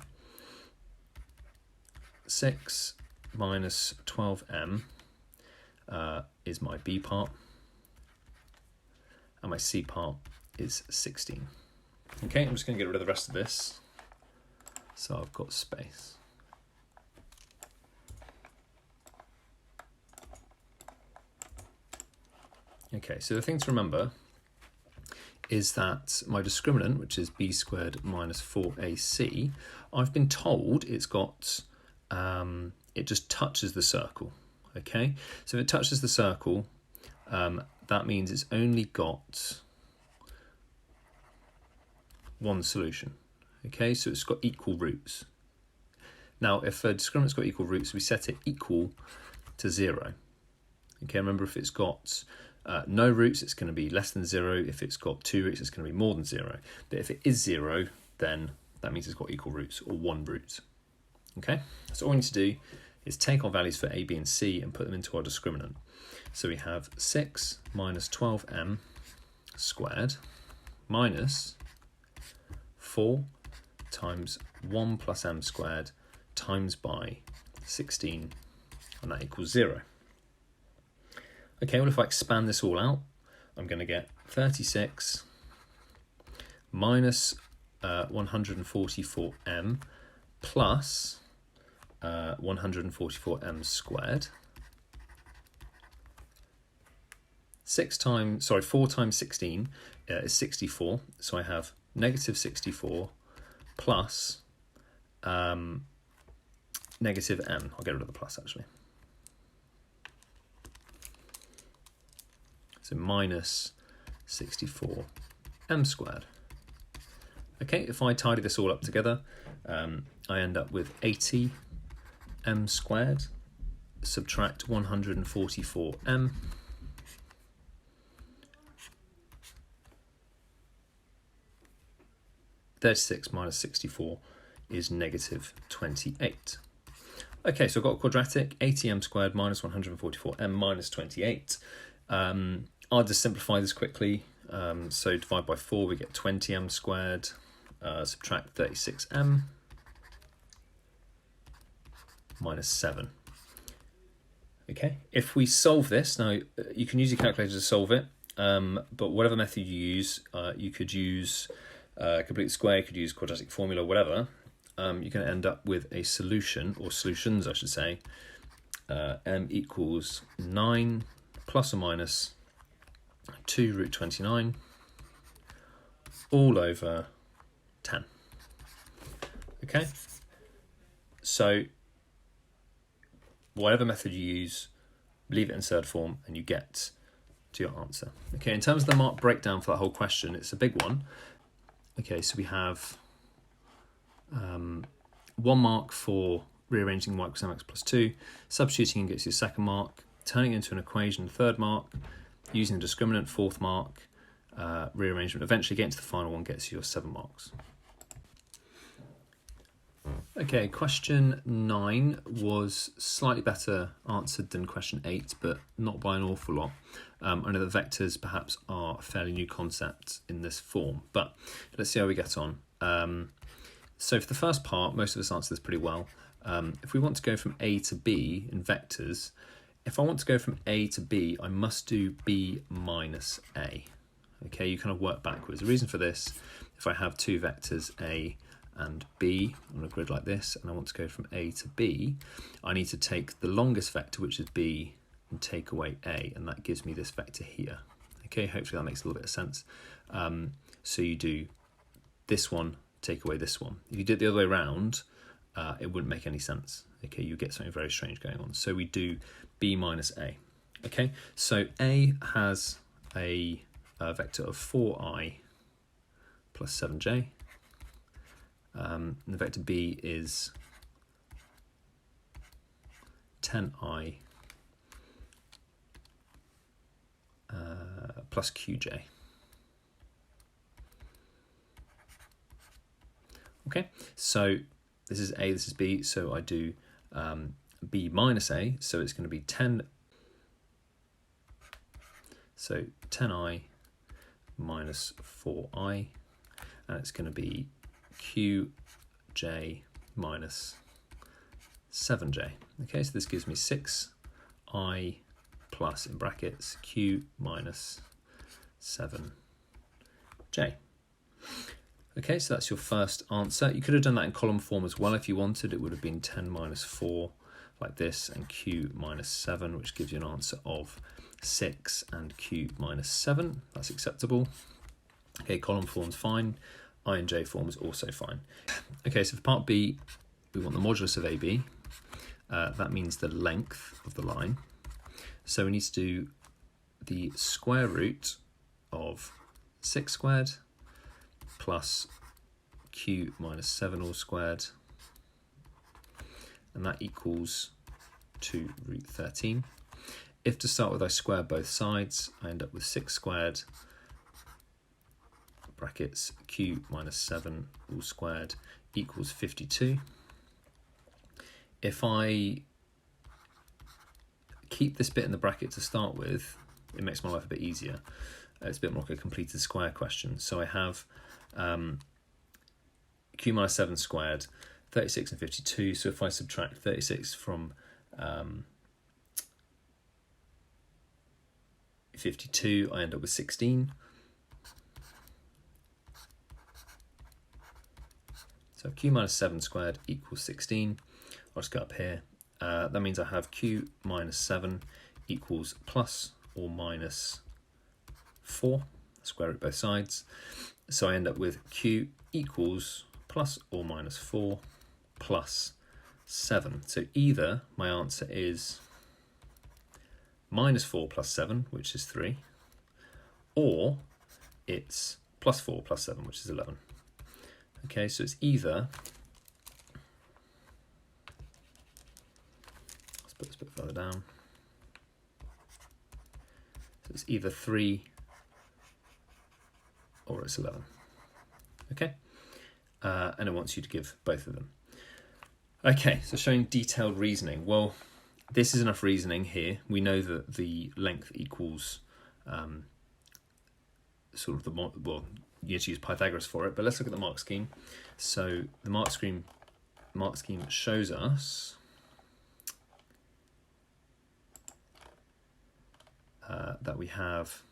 6 minus 12m is my b part, and my c part is 16. Okay, I'm just going to get rid of the rest of this, so I've got space. Okay, so the thing to remember is that my discriminant, which is b squared minus 4ac, I've been told it's got, it just touches the circle, okay? So if it touches the circle, that means it's only got one solution, okay? So it's got equal roots. Now, if a discriminant's got equal roots, we set it equal to 0. Okay, remember if it's got no roots, it's going to be less than 0. If it's got 2 roots, it's going to be more than 0. But if it is 0, then that means it's got equal roots, or one root. Okay, so all we need to do is take our values for a, b, and c and put them into our discriminant. So we have 6 minus 12m squared minus 4 times 1 plus m squared times by 16, and that equals 0. Okay, well, if I expand this all out, I'm going to get 36 minus 144m plus 144m squared. 4 times 16 is 64, so I have negative 64 plus negative m. I'll get rid of the plus actually. So minus 64 m squared. Okay, if I tidy this all up together, I end up with 80 m squared, subtract 144 m, (36 minus 64 is negative 28. Okay, so I've got a quadratic, 80m squared minus 144m minus 28. I'll just simplify this quickly. So divide by 4, we get 20m squared, subtract 36m, minus 7. Okay, if we solve this, now you can use your calculator to solve it, but whatever method you use, you could use complete square, you could use quadratic formula, whatever, you're going to end up with a solution, or solutions I should say, m equals 9 plus or minus 2 root 29 all over 10. Okay, so whatever method you use, leave it in third form and you get to your answer. Okay, in terms of the mark breakdown for that whole question, it's a big one. Okay, so we have 1 mark for rearranging y equals mx plus 2, substituting and gets you a second mark, turning it into an equation, third mark, using the discriminant, fourth mark, rearrangement, eventually getting to the final one gets you your 7 marks. Okay, question 9 was slightly better answered than question 8, but not by an awful lot. I know that vectors perhaps are a fairly new concept in this form, but let's see how we get on. So for the first part, most of us answer this pretty well. If we want to go from A to B in vectors, if I want to go from A to B, I must do B minus A. Okay, you kind of work backwards. The reason for this, if I have two vectors A and B on a grid like this, and I want to go from A to B, I need to take the longest vector, which is B, and take away A, and that gives me this vector here. Okay, hopefully that makes a little bit of sense. So you do this one, take away this one. If you did it the other way around, it wouldn't make any sense. Okay, you get something very strange going on. So we do B minus A. Okay, so A has a vector of 4i plus 7j. And the vector B is 10i plus qj. Okay, so this is A, this is B, so I do B minus A, so it's going to be 10. So 10i minus 4i, and it's going to be qj minus 7j. Okay, so this gives me 6i plus, in brackets, q minus 7j. Okay, so that's your first answer. You could have done that in column form as well if you wanted. It would have been 10 minus 4 like this, and q minus 7, which gives you an answer of 6 and q minus 7. That's acceptable. Okay, column form's fine. I and J form is also fine. Okay, so for part B, we want the modulus of AB. That means the length of the line. So we need to do the square root of 6 squared plus q minus 7 all squared, and that equals 2 root 13. If to start with I square both sides, I end up with 6 squared brackets q minus 7 all squared equals 52. If I keep this bit in the bracket to start with, it makes my life a bit easier. It's a bit more like a completed square question. So I have q minus 7 squared, 36 and 52. So if I subtract 36 from 52, I end up with 16. So q minus 7 squared equals 16. I'll just go up here. That means I have q minus 7 equals plus or minus 4. Square root both sides. So I end up with q equals plus or minus 4 plus 7. So either my answer is minus 4 plus 7, which is 3, or it's plus 4 plus 7, which is 11. Okay, so it's either, let's put this a bit further down. So it's either 3 or it's 11. Okay, and it wants you to give both of them. Okay, so showing detailed reasoning. Well, this is enough reasoning here. We know that the length equals sort of the, well, you need to use Pythagoras for it, but let's look at the mark scheme. So the mark scheme shows us that we have,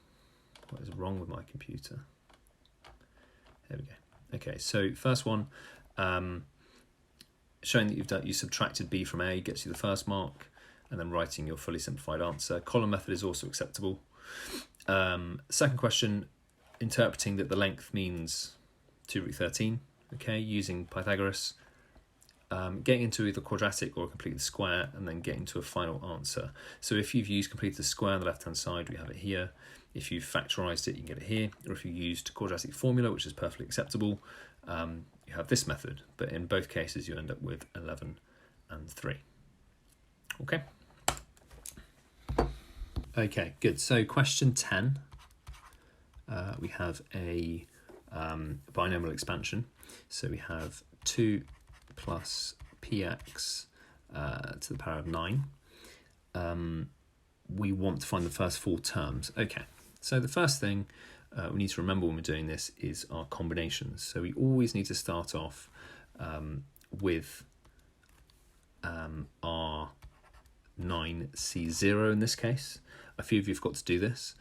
what is wrong with my computer? There we go. Okay, so first one, showing that you subtracted b from a gets you the first mark, and then writing your fully simplified answer. Column method is also acceptable. Second question, interpreting that the length means 2 root 13, okay, using Pythagoras, getting into either quadratic or complete the square, and then getting to a final answer. So if you've used complete the square on the left hand side, we have it here. If you've factorized it, you can get it here. Or if you used quadratic formula, which is perfectly acceptable, you have this method. But in both cases, you end up with 11 and 3. Okay. Okay, good. So question 10. We have a binomial expansion. So we have 2 plus px to the power of 9. We want to find the first 4 terms. Okay, so the first thing we need to remember when we're doing this is our combinations. So we always need to start off with our 9c0 in this case. A few of you have got to do this.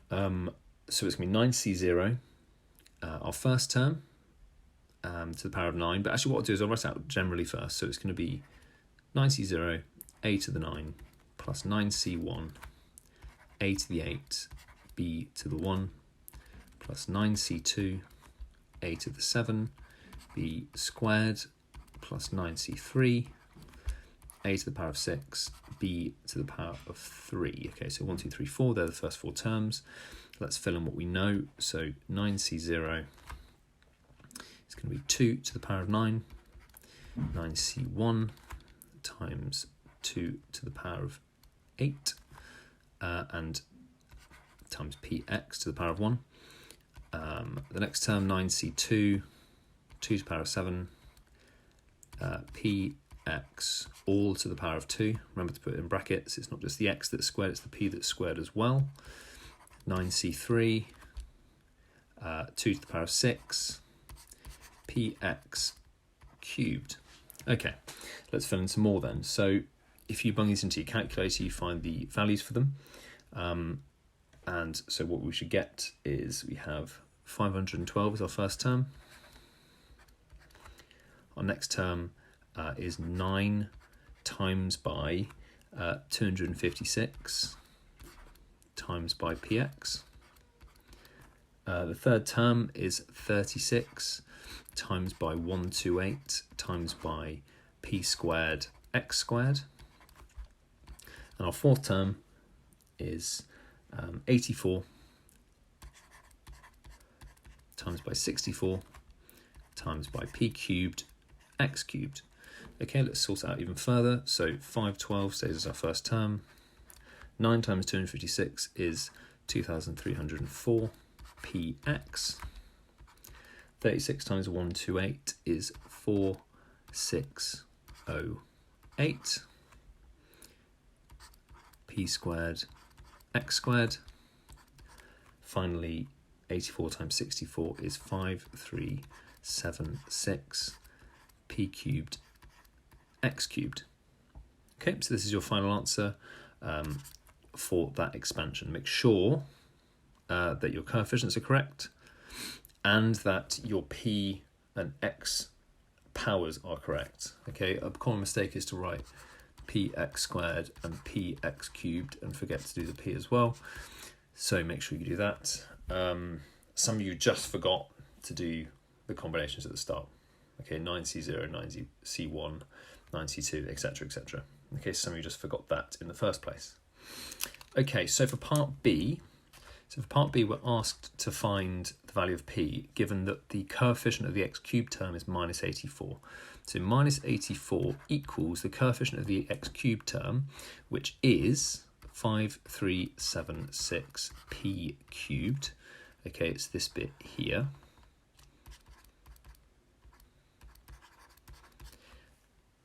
So it's going to be 9c0, our first term, to the power of 9. But actually what I'll do is I'll write out generally first. So it's going to be 9c0, a to the 9, plus 9c1, a to the 8, b to the 1, plus 9c2, a to the 7, b squared, plus 9c3, a to the power of 6, b to the power of 3. Okay, so 1, 2, 3, 4, they're the first 4 terms. Let's fill in what we know. So 9c0 is going to be 2 to the power of 9, 9c1 times 2 to the power of 8, and times px to the power of 1. The next term, 9c2, 2 to the power of 7, px all to the power of 2. Remember to put it in brackets. It's not just the x that's squared, it's the p that's squared as well. 9c3, 2 to the power of 6, px cubed. Okay, let's fill in some more then. So if you bung these into your calculator, you find the values for them. And so what we should get is we have 512 as our first term. Our next term is 9 times by 256 times by px. The third term is 36 times by 128 times by p squared x squared. And our fourth term is 84 times by 64 times by p cubed x cubed. Okay, let's sort it out even further. So 512 stays as our first term. 9 times 256 is 2304 px. 36 times 128 is 4608 p squared x squared. Finally, 84 times 64 is 5376 p cubed x cubed. Okay, so this is your final answer for that expansion. Make sure that your coefficients are correct and that your p and x powers are correct. Okay, a common mistake is to write px squared and px cubed and forget to do the p as well. So make sure you do that. Some of you just forgot to do the combinations at the start. Okay, 9C0, 9C1, 9C2, etc., etc. Okay, so some of you just forgot that in the first place. Okay, so for part B, we're asked to find the value of p, given that the coefficient of the x cubed term is minus 84. So minus 84 equals the coefficient of the x cubed term, which is 5376 p cubed. Okay, it's this bit here.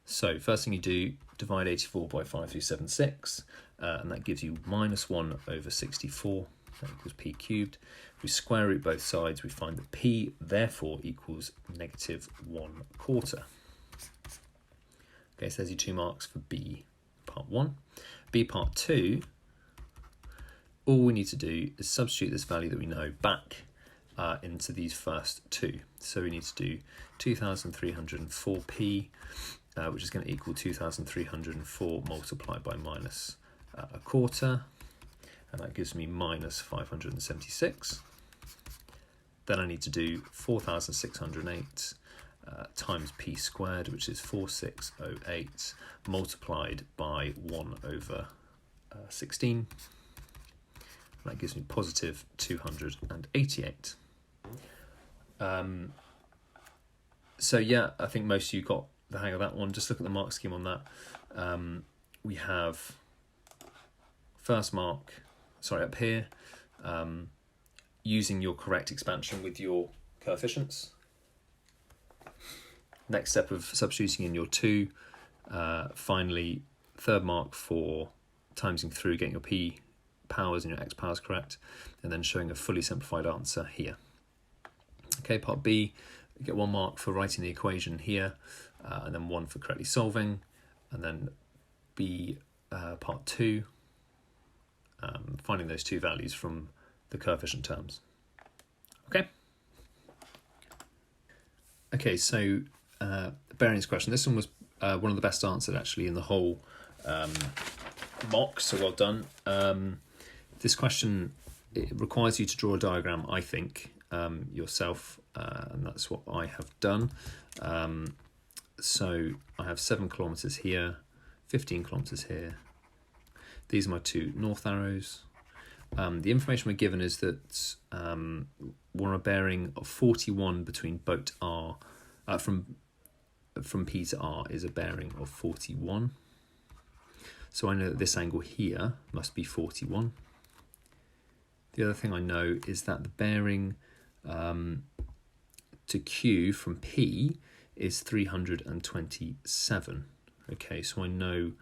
So first thing you do, divide 84 by 5376, and that gives you minus 1 over 64. That equals p cubed. If we square root both sides, we find that p therefore equals negative 1/4. Okay, so there's your 2 marks for B part 1. B part 2, all we need to do is substitute this value that we know back into these first two. So we need to do 2304p, which is going to equal 2304 multiplied by minus 1/4. And that gives me minus 576. Then I need to do 4,608 times p squared, which is 4608, multiplied by 1 over 16. That gives me positive 288. So yeah, I think most of you got the hang of that one. Just look at the mark scheme on that. We have first mark, up here, using your correct expansion with your coefficients. Next step of substituting in your 2. Finally, third mark for timesing through, getting your p powers and your x powers correct, and then showing a fully simplified answer here. Okay, part B, you get 1 mark for writing the equation here, and then 1 for correctly solving, and then B part 2, finding those 2 values from the coefficient terms. Okay, so variance question. This one was one of the best answered actually in the whole mock, so well done. This question, it requires you to draw a diagram, I think, yourself, and that's what I have done. So I have 7 kilometers here, 15 kilometers here. These are my 2 north arrows. The information we're given is that we're on a bearing of 41 between boat R, from P to R is a bearing of 41. So I know that this angle here must be 41. The other thing I know is that the bearing to Q from P is 327. Okay, so I know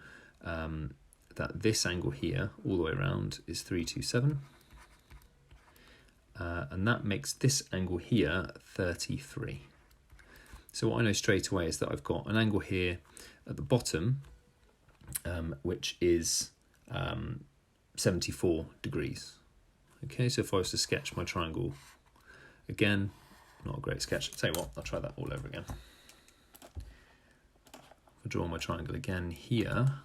that this angle here, all the way around, is 327. And that makes this angle here 33. So what I know straight away is that I've got an angle here at the bottom, which is 74 degrees. Okay, so if I was to sketch my triangle again, not a great sketch. I'll tell you what, I'll try that all over again. If I draw my triangle again here,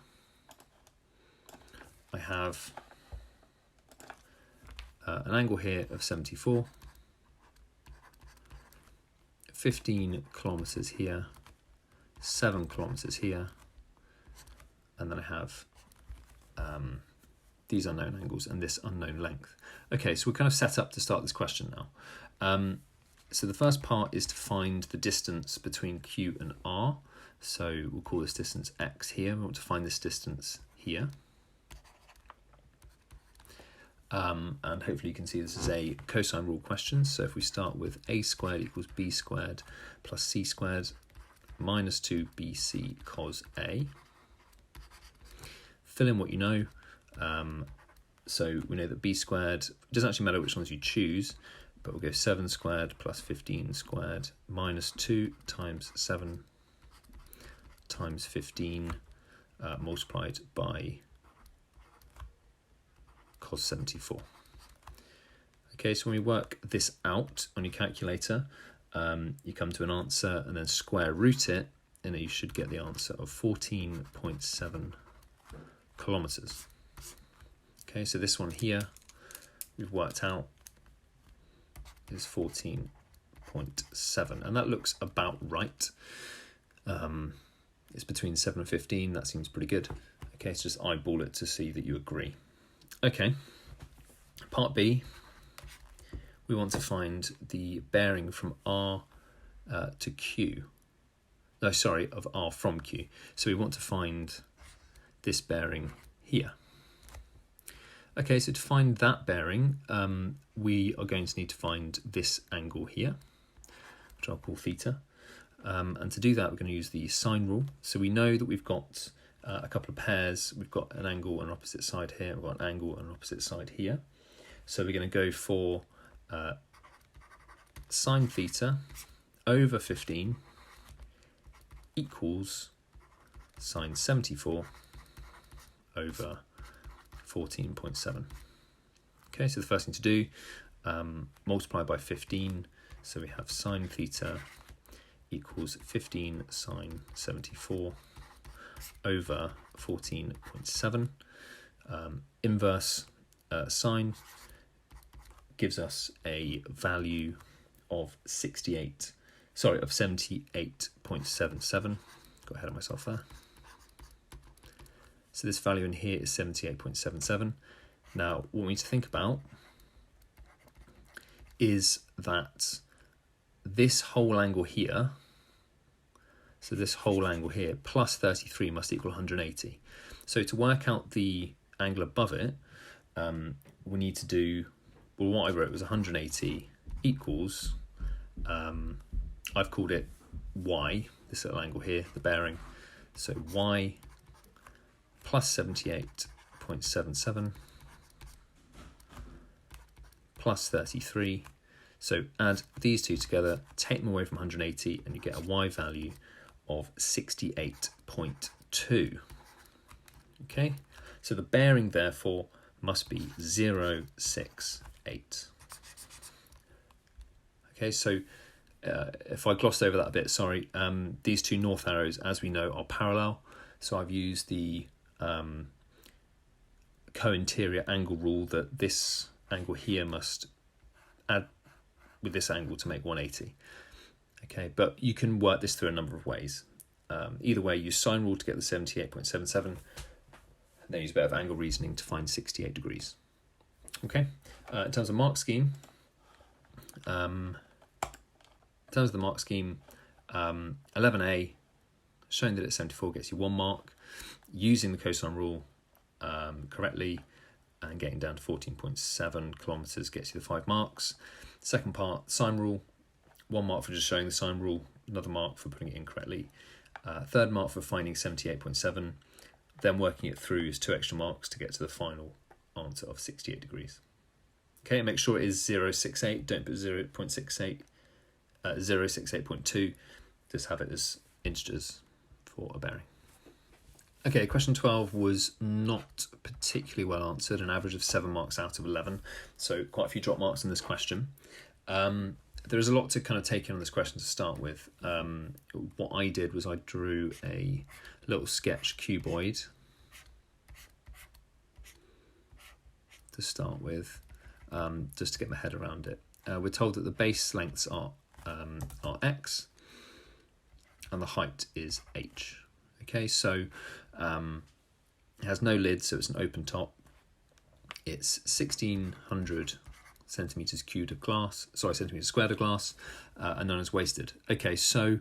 I have an angle here of 74, 15 kilometers here, 7 kilometers here, and then I have these unknown angles and this unknown length. Okay, so we're kind of set up to start this question now. So the first part is to find the distance between Q and R. So we'll call this distance x here. We want to find this distance here. And hopefully you can see this is a cosine rule question. So if we start with a squared equals b squared plus c squared minus 2bc cos a. Fill in what you know. So we know that b squared, it doesn't actually matter which ones you choose, but we'll go 7 squared plus 15 squared minus 2 times 7 times 15 multiplied by cos 74. Okay, so when we work this out on your calculator, you come to an answer and then square root it, and you should get the answer of 14.7 kilometers. Okay, so this one here we've worked out is 14.7, and that looks about right. It's between 7 and 15. That seems pretty good. Okay, so just eyeball it to see that you agree. Okay, part B, we want to find the bearing from R to Q. No, sorry, of R from Q. So we want to find this bearing here. Okay, so to find that bearing, we are going to need to find this angle here, which I'll call theta. And to do that, we're going to use the sine rule. So we know that we've got a couple of pairs. We've got an angle on an opposite side here. We've got an angle on an opposite side here. So we're going to go for sine theta over 15 equals sine 74 over 14.7. Okay, so the first thing to do, multiply by 15. So we have sine theta equals 15 sine 74 over 14.7. Inverse sine gives us a value of 78.77. Got ahead of myself there. So this value in here is 78.77. Now, what we need to think about is that this whole angle here, so this whole angle here, plus 33 must equal 180. So to work out the angle above it, we need to do, well, what I wrote was 180 equals, I've called it y, this little angle here, the bearing. So y plus 78.77 plus 33. So add these two together, take them away from 180, and you get a y value of 68.2. Okay, so the bearing therefore must be 068. Okay, so if I glossed over that a bit, sorry, these two north arrows, as we know, are parallel. So I've used the co-interior angle rule that this angle here must add with this angle to make 180. Okay, but you can work this through a number of ways. Either way, use sine rule to get the 78.77, and then use a bit of angle reasoning to find 68 degrees. Okay, in terms of mark scheme, 11a, showing that it's 74 gets you 1 mark. Using the cosine rule correctly and getting down to 14.7 kilometers gets you the 5 marks. Second part, sine rule, 1 mark for just showing the sine rule, another mark for putting it in correctly. Third mark for finding 78.7, then working it through is 2 extra marks to get to the final answer of 68 degrees. Okay, make sure it is 0.68, don't put 0.68, 0.68.2, just have it as integers for a bearing. Okay, question 12 was not particularly well answered, an average of 7 marks out of 11, so quite a few drop marks in this question. There is a lot to kind of take in on this question to start with. What I did was I drew a little sketch cuboid to start with, just to get my head around it. We're told that the base lengths are are x, and the height is h. Okay, so it has no lid, so it's an open top. It's 1600 centimeters cubed of glass, centimeters squared of glass, and known as wasted. Okay, so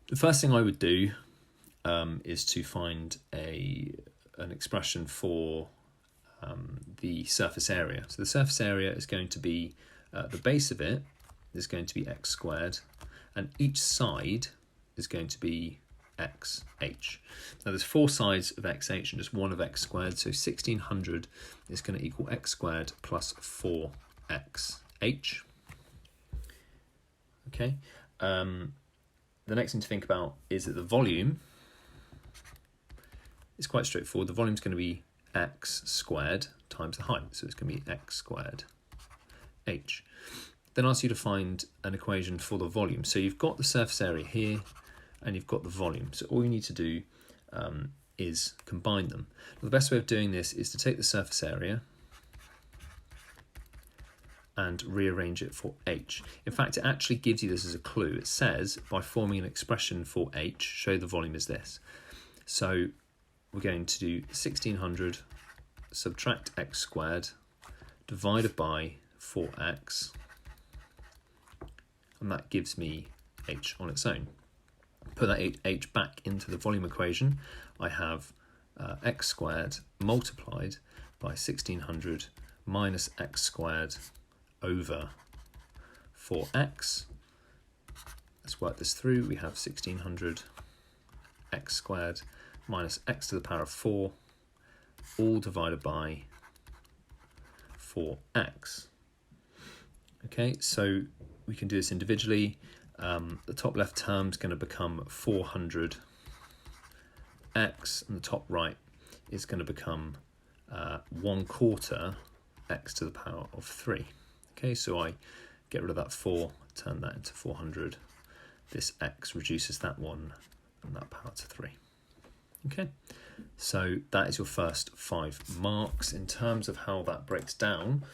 the first thing I would do is to find an expression for the surface area. So the surface area is going to be, the base of it is going to be x squared, and each side is going to be xh. Now there's 4 sides of xh and just one of x squared, so 1600 is going to equal x squared plus 4xh. Okay, the next thing to think about is that the volume is quite straightforward. The volume is going to be x squared times the height, so it's going to be x squared h. Then asks you to find an equation for the volume. So you've got the surface area here, and you've got the volume. So all you need to do is combine them. Now, the best way of doing this is to take the surface area and rearrange it for h. In fact, it actually gives you this as a clue. It says, by forming an expression for h, show the volume as this. So we're going to do 1600 subtract x squared divided by 4x, and that gives me h on its own. Put that h back into the volume equation. I have x squared multiplied by 1600 minus x squared over 4x. Let's work this through. We have 1600 x squared minus x to the power of 4, all divided by 4x. Okay, so we can do this individually. The top left term is going to become 400x, and the top right is going to become 1/4 x to the power of 3. Okay, so I get rid of that 4, turn that into 400. This x reduces that 1 and that power to 3. Okay, so that is your first 5 marks. In terms of how that breaks down,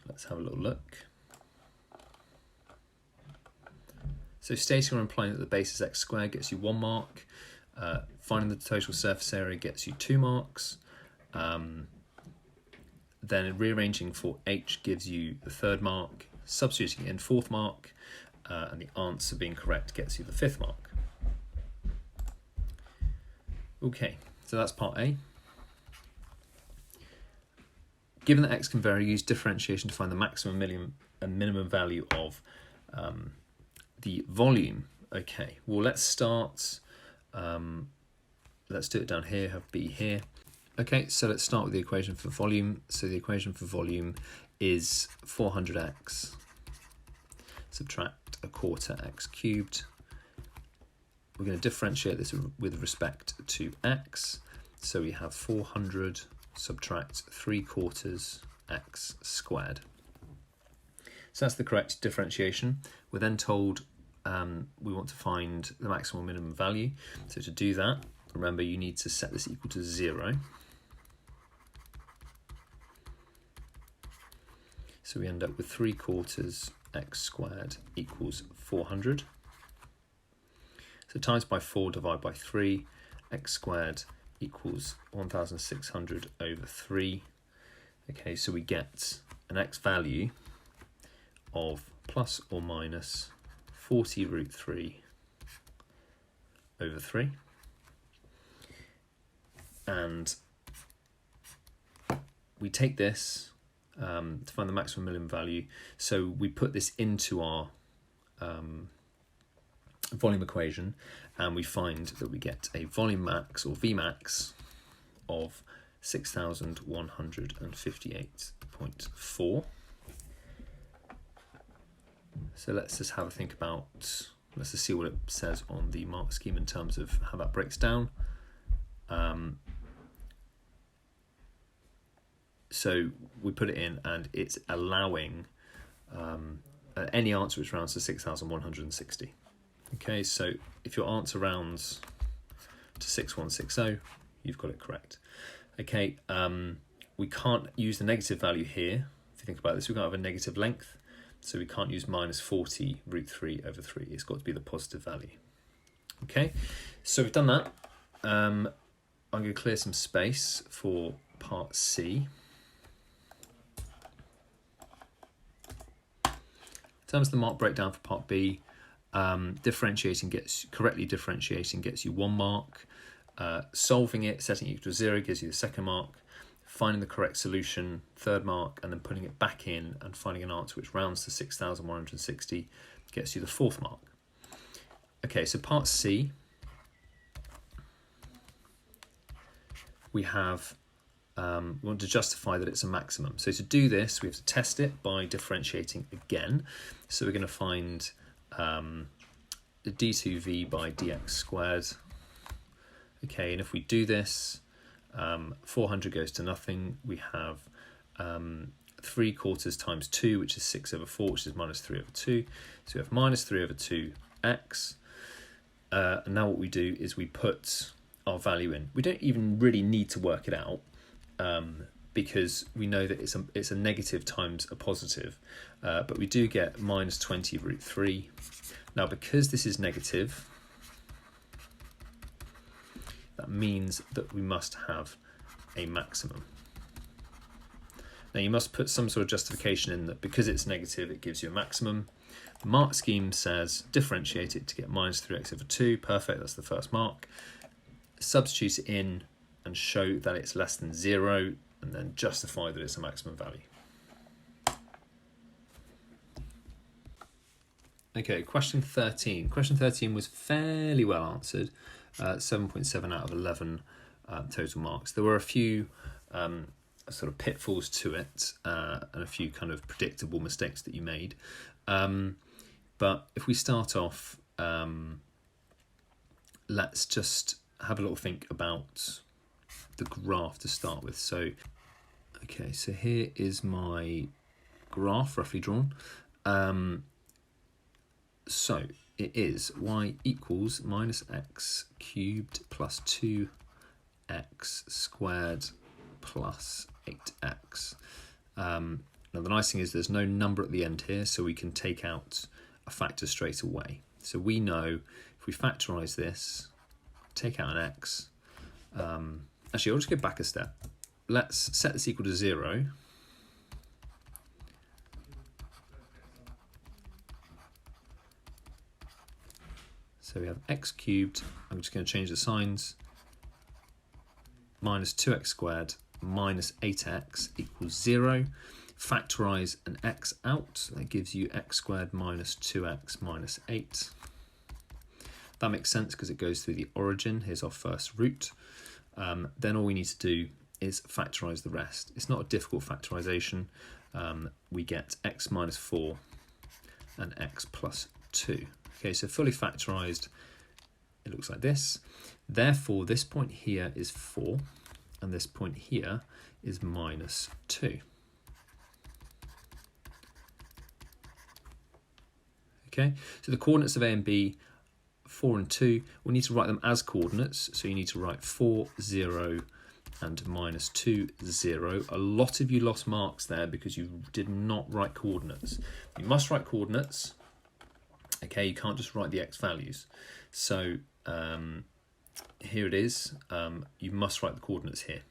let's have a little look. So stating or implying that the base is x squared gets you 1 mark. Finding the total surface area gets you 2 marks. Then rearranging for h gives you the 3rd mark. Substituting in 4th mark, and the answer being correct gets you the 5th mark. Okay, so that's part A. Given that x can vary, use differentiation to find the maximum and minimum value of the volume. Okay, well let's start, let's do it down here, have b here. Okay, so let's start with the equation for volume. So the equation for volume is 400x subtract 1/4 x cubed. We're going to differentiate this with respect to x. So we have 400 subtract 3/4 x squared. So that's the correct differentiation. We're then told we want to find the maximum minimum value. So to do that, remember you need to set this equal to 0. So we end up with 3/4 x squared equals 400. So times by 4, divide by 3, x squared equals 1600 over 3. Okay, so we get an x value of plus or minus 40√3 over 3. And we take this to find the maximum minimum value. So we put this into our volume equation, and we find that we get a volume max, or Vmax, of 6158.4. So let's just have a think about, let's just see what it says on the mark scheme in terms of how that breaks down. So we put it in, and it's allowing any answer which rounds to 6160. Okay, so if your answer rounds to 6160, you've got it correct. Okay, we can't use the negative value here. If you think about this, we can't have a negative length. So we can't use minus 40 root 3 over 3. It's got to be the positive value. Okay, so we've done that. I'm going to clear some space for part C. In terms of the mark breakdown for part B, correctly differentiating gets you 1 mark. Solving it, setting it equal to 0 gives you the 2nd mark. Finding the correct solution, 3rd mark, and then putting it back in and finding an answer which rounds to 6,160 gets you the 4th mark. Okay, so part C, we have, we want to justify that it's a maximum. So to do this, we have to test it by differentiating again. So we're going to find the d2v by dx squared. Okay, and if we do this, 400 goes to nothing. We have 3/4 times 2, which is 6 over 4, which is minus 3 over 2. So we have minus 3 over 2x. And now what we do is we put our value in. We don't even really need to work it out because we know that it's a negative times a positive. But we do get minus 20 root 3. Now, because this is negative, that means that we must have a maximum. Now you must put some sort of justification in that because it's negative, it gives you a maximum. The mark scheme says differentiate it to get minus 3x over 2. Perfect, that's the first mark. Substitute it in and show that it's less than 0, and then justify that it's a maximum value. Okay, question 13. Question 13 was fairly well answered. 7.7 out of 11 total marks. There were a few sort of pitfalls to it and a few kind of predictable mistakes that you made. But if we start off, let's just have a little think about the graph to start with. So, okay, so here is my graph roughly drawn. So it is y equals minus x cubed plus 2x squared plus 8x. Now the nice thing is there's no number at the end here, so we can take out a factor straight away. So we know if we factorize this, take out an x. Actually, I'll just go back a step. Let's set this equal to 0. So we have x cubed, I'm just going to change the signs, minus 2x squared minus 8x equals 0. Factorize an x out, that gives you x squared minus 2x minus 8. That makes sense because it goes through the origin. Here's our first root. Then all we need to do is factorize the rest. It's not a difficult factorization. We get x minus 4 and x plus 2. Okay, so fully factorized, it looks like this. Therefore, this point here is 4, and this point here is minus 2. Okay, so the coordinates of A and B, 4 and 2, we'll need to write them as coordinates. So you need to write 4, 0, and minus 2, 0. A lot of you lost marks there because you did not write coordinates. You must write coordinates. Okay, you can't just write the x values. So here it is. You must write the coordinates here.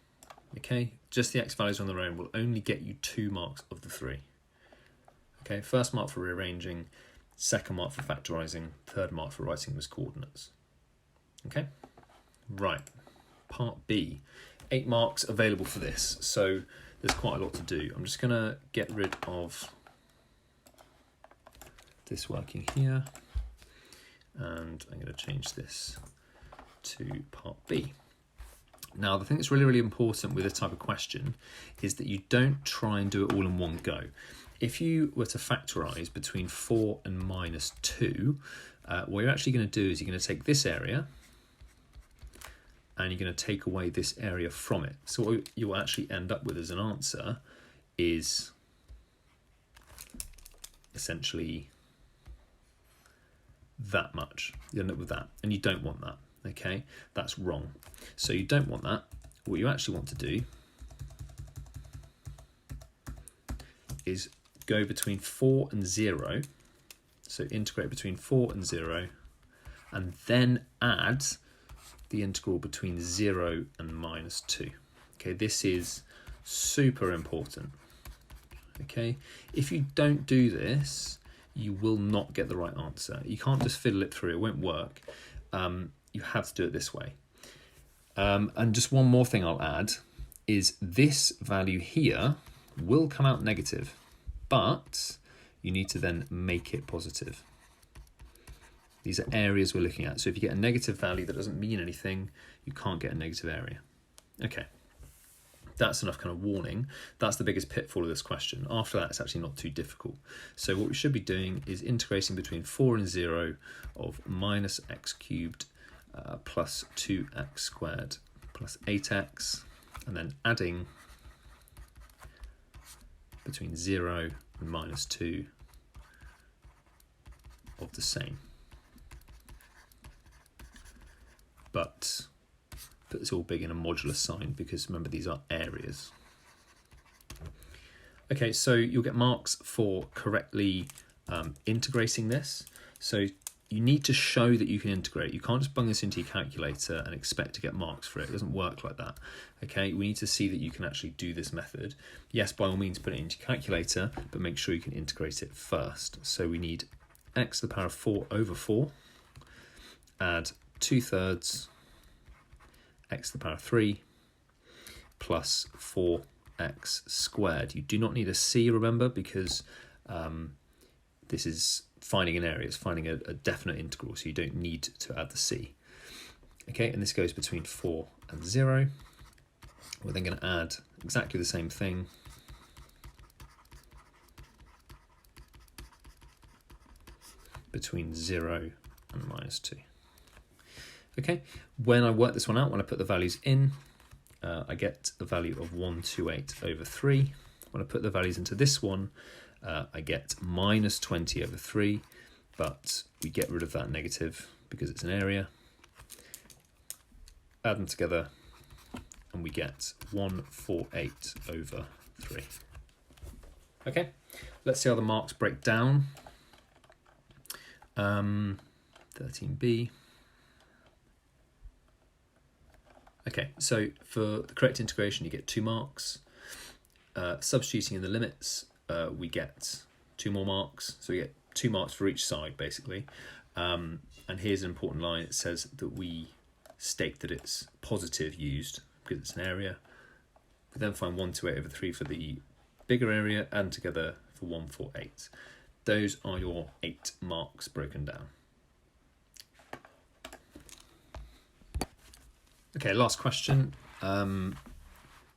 Okay, just the x values on their own will only get you 2 marks of the 3. Okay, first mark for rearranging, second mark for factorizing, third mark for writing them as coordinates. Okay, right, part B. 8 marks available for this, so there's quite a lot to do. I'm just going to get rid of this working here, and I'm going to change this to part B. Now, the thing that's really, really important with this type of question is that you don't try and do it all in one go. If you were to factorize between 4 and minus 2, what you're actually going to do is you're going to take this area and you're going to take away this area from it. So what you'll actually end up with as an answer is essentially that much. You end up with that, and you don't want that. Okay, that's wrong. So you don't want that. What you actually want to do is go between 4 and 0. So integrate between 4 and 0, and then add the integral between 0 and minus 2. Okay, this is super important. Okay, if you don't do this, you will not get the right answer. You can't just fiddle it through, it won't work. You have to do it this way. And just one more thing I'll add is this value here will come out negative, but you need to then make it positive. These are areas we're looking at. So if you get a negative value that doesn't mean anything, you can't get a negative area. Okay, that's enough kind of warning. That's the biggest pitfall of this question. After that, it's actually not too difficult. So what we should be doing is integrating between 4 and 0 of minus x cubed plus 2x squared plus 8x, and then adding between 0 and minus 2 of the same. But put this all big in a modular sign because remember these are areas. Okay, so you'll get marks for correctly integrating this. So you need to show that you can integrate. You can't just bung this into your calculator and expect to get marks for it. It doesn't work like that. Okay, we need to see that you can actually do this method. Yes, by all means put it into your calculator, but make sure you can integrate it first. So we need x to the power of 4 over 4, add 2/3 x to the power of 3 plus 4x squared. You do not need a c, remember, because this is finding an area, it's finding a definite integral, so you don't need to add the c. Okay, and this goes between 4 and 0. We're then going to add exactly the same thing between 0 and minus 2. Okay, when I work this one out, when I put the values in, I get a value of 128 over 3. When I put the values into this one, I get minus 20 over 3, but we get rid of that negative because it's an area. Add them together, and we get 148 over 3. Okay, let's see how the marks break down. 13b. Okay, so for the correct integration, you get 2 marks. Substituting in the limits, we get 2 more marks. So we get 2 marks for each side, basically. And here's an important line. It says that we state that it's positive used because it's an area. We then find 128 over 3 for the bigger area, and together for 148. Those are your 8 marks broken down. Okay, last question.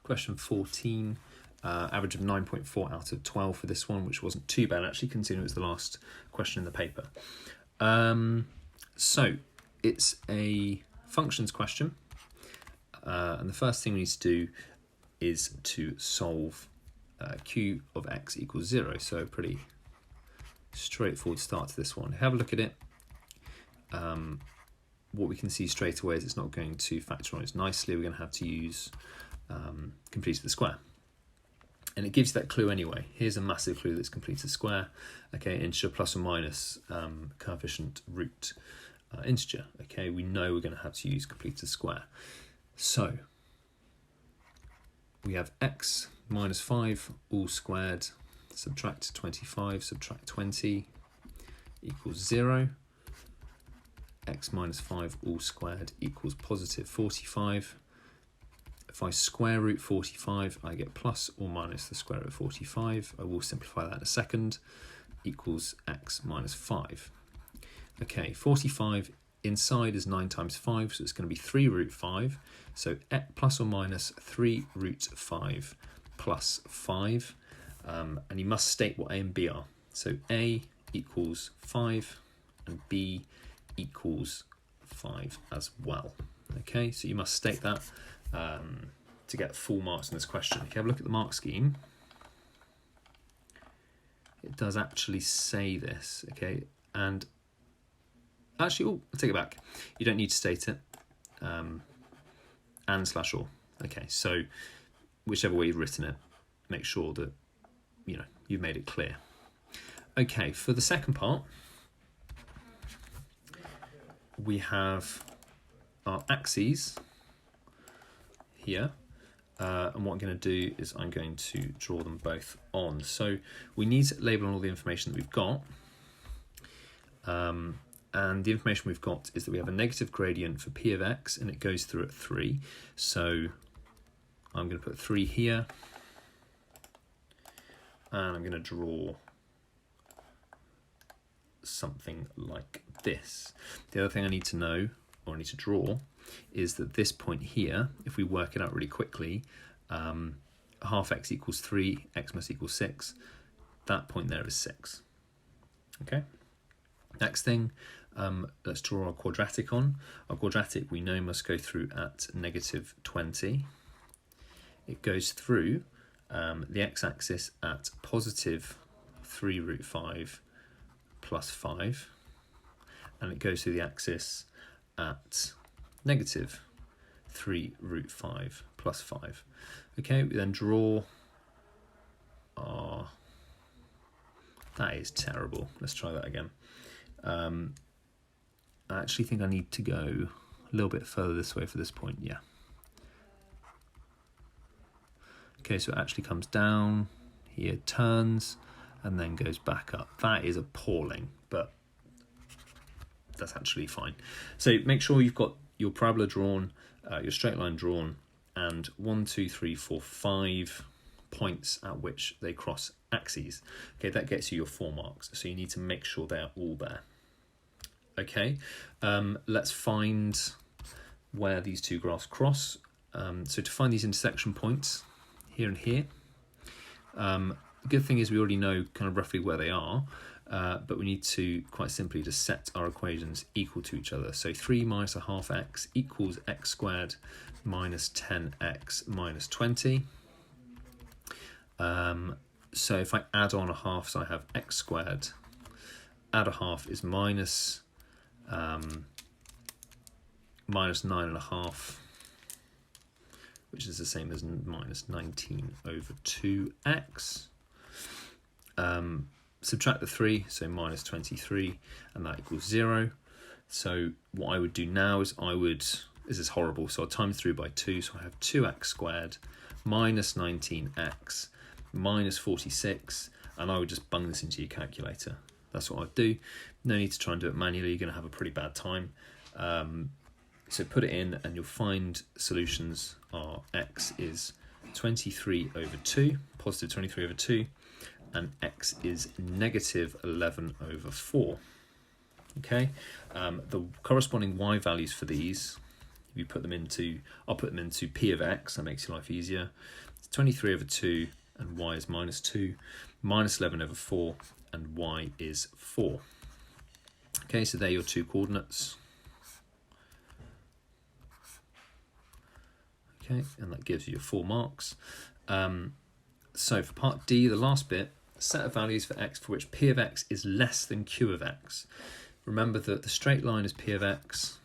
Question 14. Average of 9.4 out of 12 for this one, which wasn't too bad actually, considering it was the last question in the paper. So it's a functions question, and the first thing we need to do is to solve q of x equals 0. So a pretty straightforward start to this one. Have a look at it. What we can see straight away is it's not going to factorize nicely. We're going to have to use complete to the square. And it gives you that clue anyway. Here's a massive clue that's complete to the square. Okay, integer plus or minus coefficient root integer. Okay, we know we're going to have to use complete to the square. So we have x minus 5 all squared, subtract 25, subtract 20 equals 0. X minus 5 all squared equals positive 45. If I square root 45, I get plus or minus the square root of 45. I will simplify that in a second. Equals x minus 5. Okay, 45 inside is 9 times 5, so it's going to be 3 root 5. So plus or minus 3 root 5 plus 5. And you must state what a and b are. So a equals 5 and b equals 5 as well. Okay, so you must state that to get full marks in this question. If you have a look at the mark scheme, it does actually say this, okay? And actually, I'll take it back. You don't need to state it. And slash or. Okay, so whichever way you've written it, make sure that you you've made it clear. Okay, for the second part, we have our axes here. And what I'm going to do is I'm going to draw them both on. So we need to label on all the information that we've got. And the information we've got is that we have a negative gradient for p of x, and it goes through at 3. So I'm going to put 3 here, and I'm going to draw something like this. The other thing I need to know, or I need to draw, is that this point here, if we work it out really quickly, half x equals 3, x must equal 6. That point there is 6. Okay. Next thing, let's draw our quadratic on. Our quadratic we know must go through at negative 20. It goes through the x-axis at positive 3 root 5 plus 5, and it goes through the axis at negative 3 root 5 plus 5. Okay, we then draw our... That is terrible. Let's try that again. I actually think I need to go a little bit further this way for this point, yeah. Okay, so it actually comes down, here turns, and then goes back up. That is appalling, but that's actually fine. So make sure you've got your parabola drawn, your straight line drawn, and 1, 2, 3, 4, 5 points at which they cross axes. Okay, that gets you your 4 marks. So you need to make sure they are all there. Okay, let's find where these two graphs cross. So to find these intersection points, here and here, the good thing is we already know kind of roughly where they are, but we need to quite simply just set our equations equal to each other. So 3 minus a half x equals x squared minus 10x minus 20. So if I add on a half, so I have x squared, add a half is minus 9.5, which is the same as minus 19 over 2x. Subtract the 3, so minus 23, and that equals 0. So what I would do now is this is horrible, so I'll times through by 2, so I have 2x squared minus 19x minus 46, and I would just bung this into your calculator. That's what I'd do. No need to try and do it manually, you're going to have a pretty bad time. So put it in and you'll find solutions are x is 23 over 2, positive 23 over 2, and x is negative 11 over 4. Okay, the corresponding y values for these, if you put them into, I'll put them into p of x, that makes your life easier. It's 23 over 2, and y is minus 2, minus 11 over 4, and y is 4. Okay, so they're your two coordinates. Okay, and that gives you your 4 marks. So for part D, the last bit, set of values for x for which p of x is less than q of x. Remember that the straight line is p of x,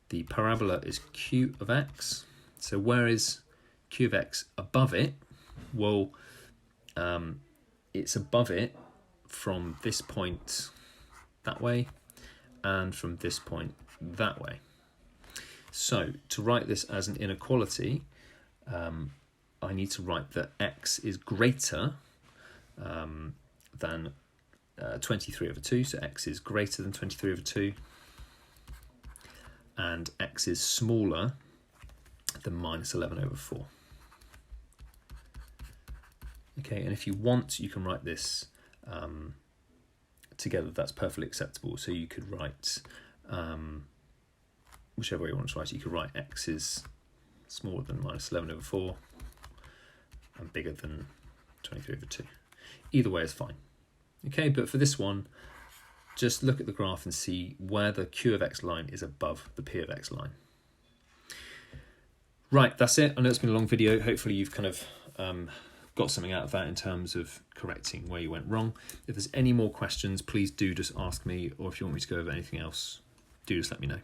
the parabola is q of x. So where is q of x above it? Well, it's above it from this point that way and from this point that way. So to write this as an inequality, I need to write that x is greater than 23 over 2, so x is greater than 23 over 2, and x is smaller than minus 11 over 4. Okay, and if you want, you can write this together. That's perfectly acceptable. So you could write, whichever way you want to write it, you could write x is smaller than minus 11 over 4 and bigger than 23 over 2. Either way is fine. Okay, but for this one, just look at the graph and see where the q of x line is above the p of x line. Right, that's it. I know it's been a long video. Hopefully you've kind of got something out of that in terms of correcting where you went wrong. If there's any more questions, please do just ask me, or if you want me to go over anything else, do just let me know.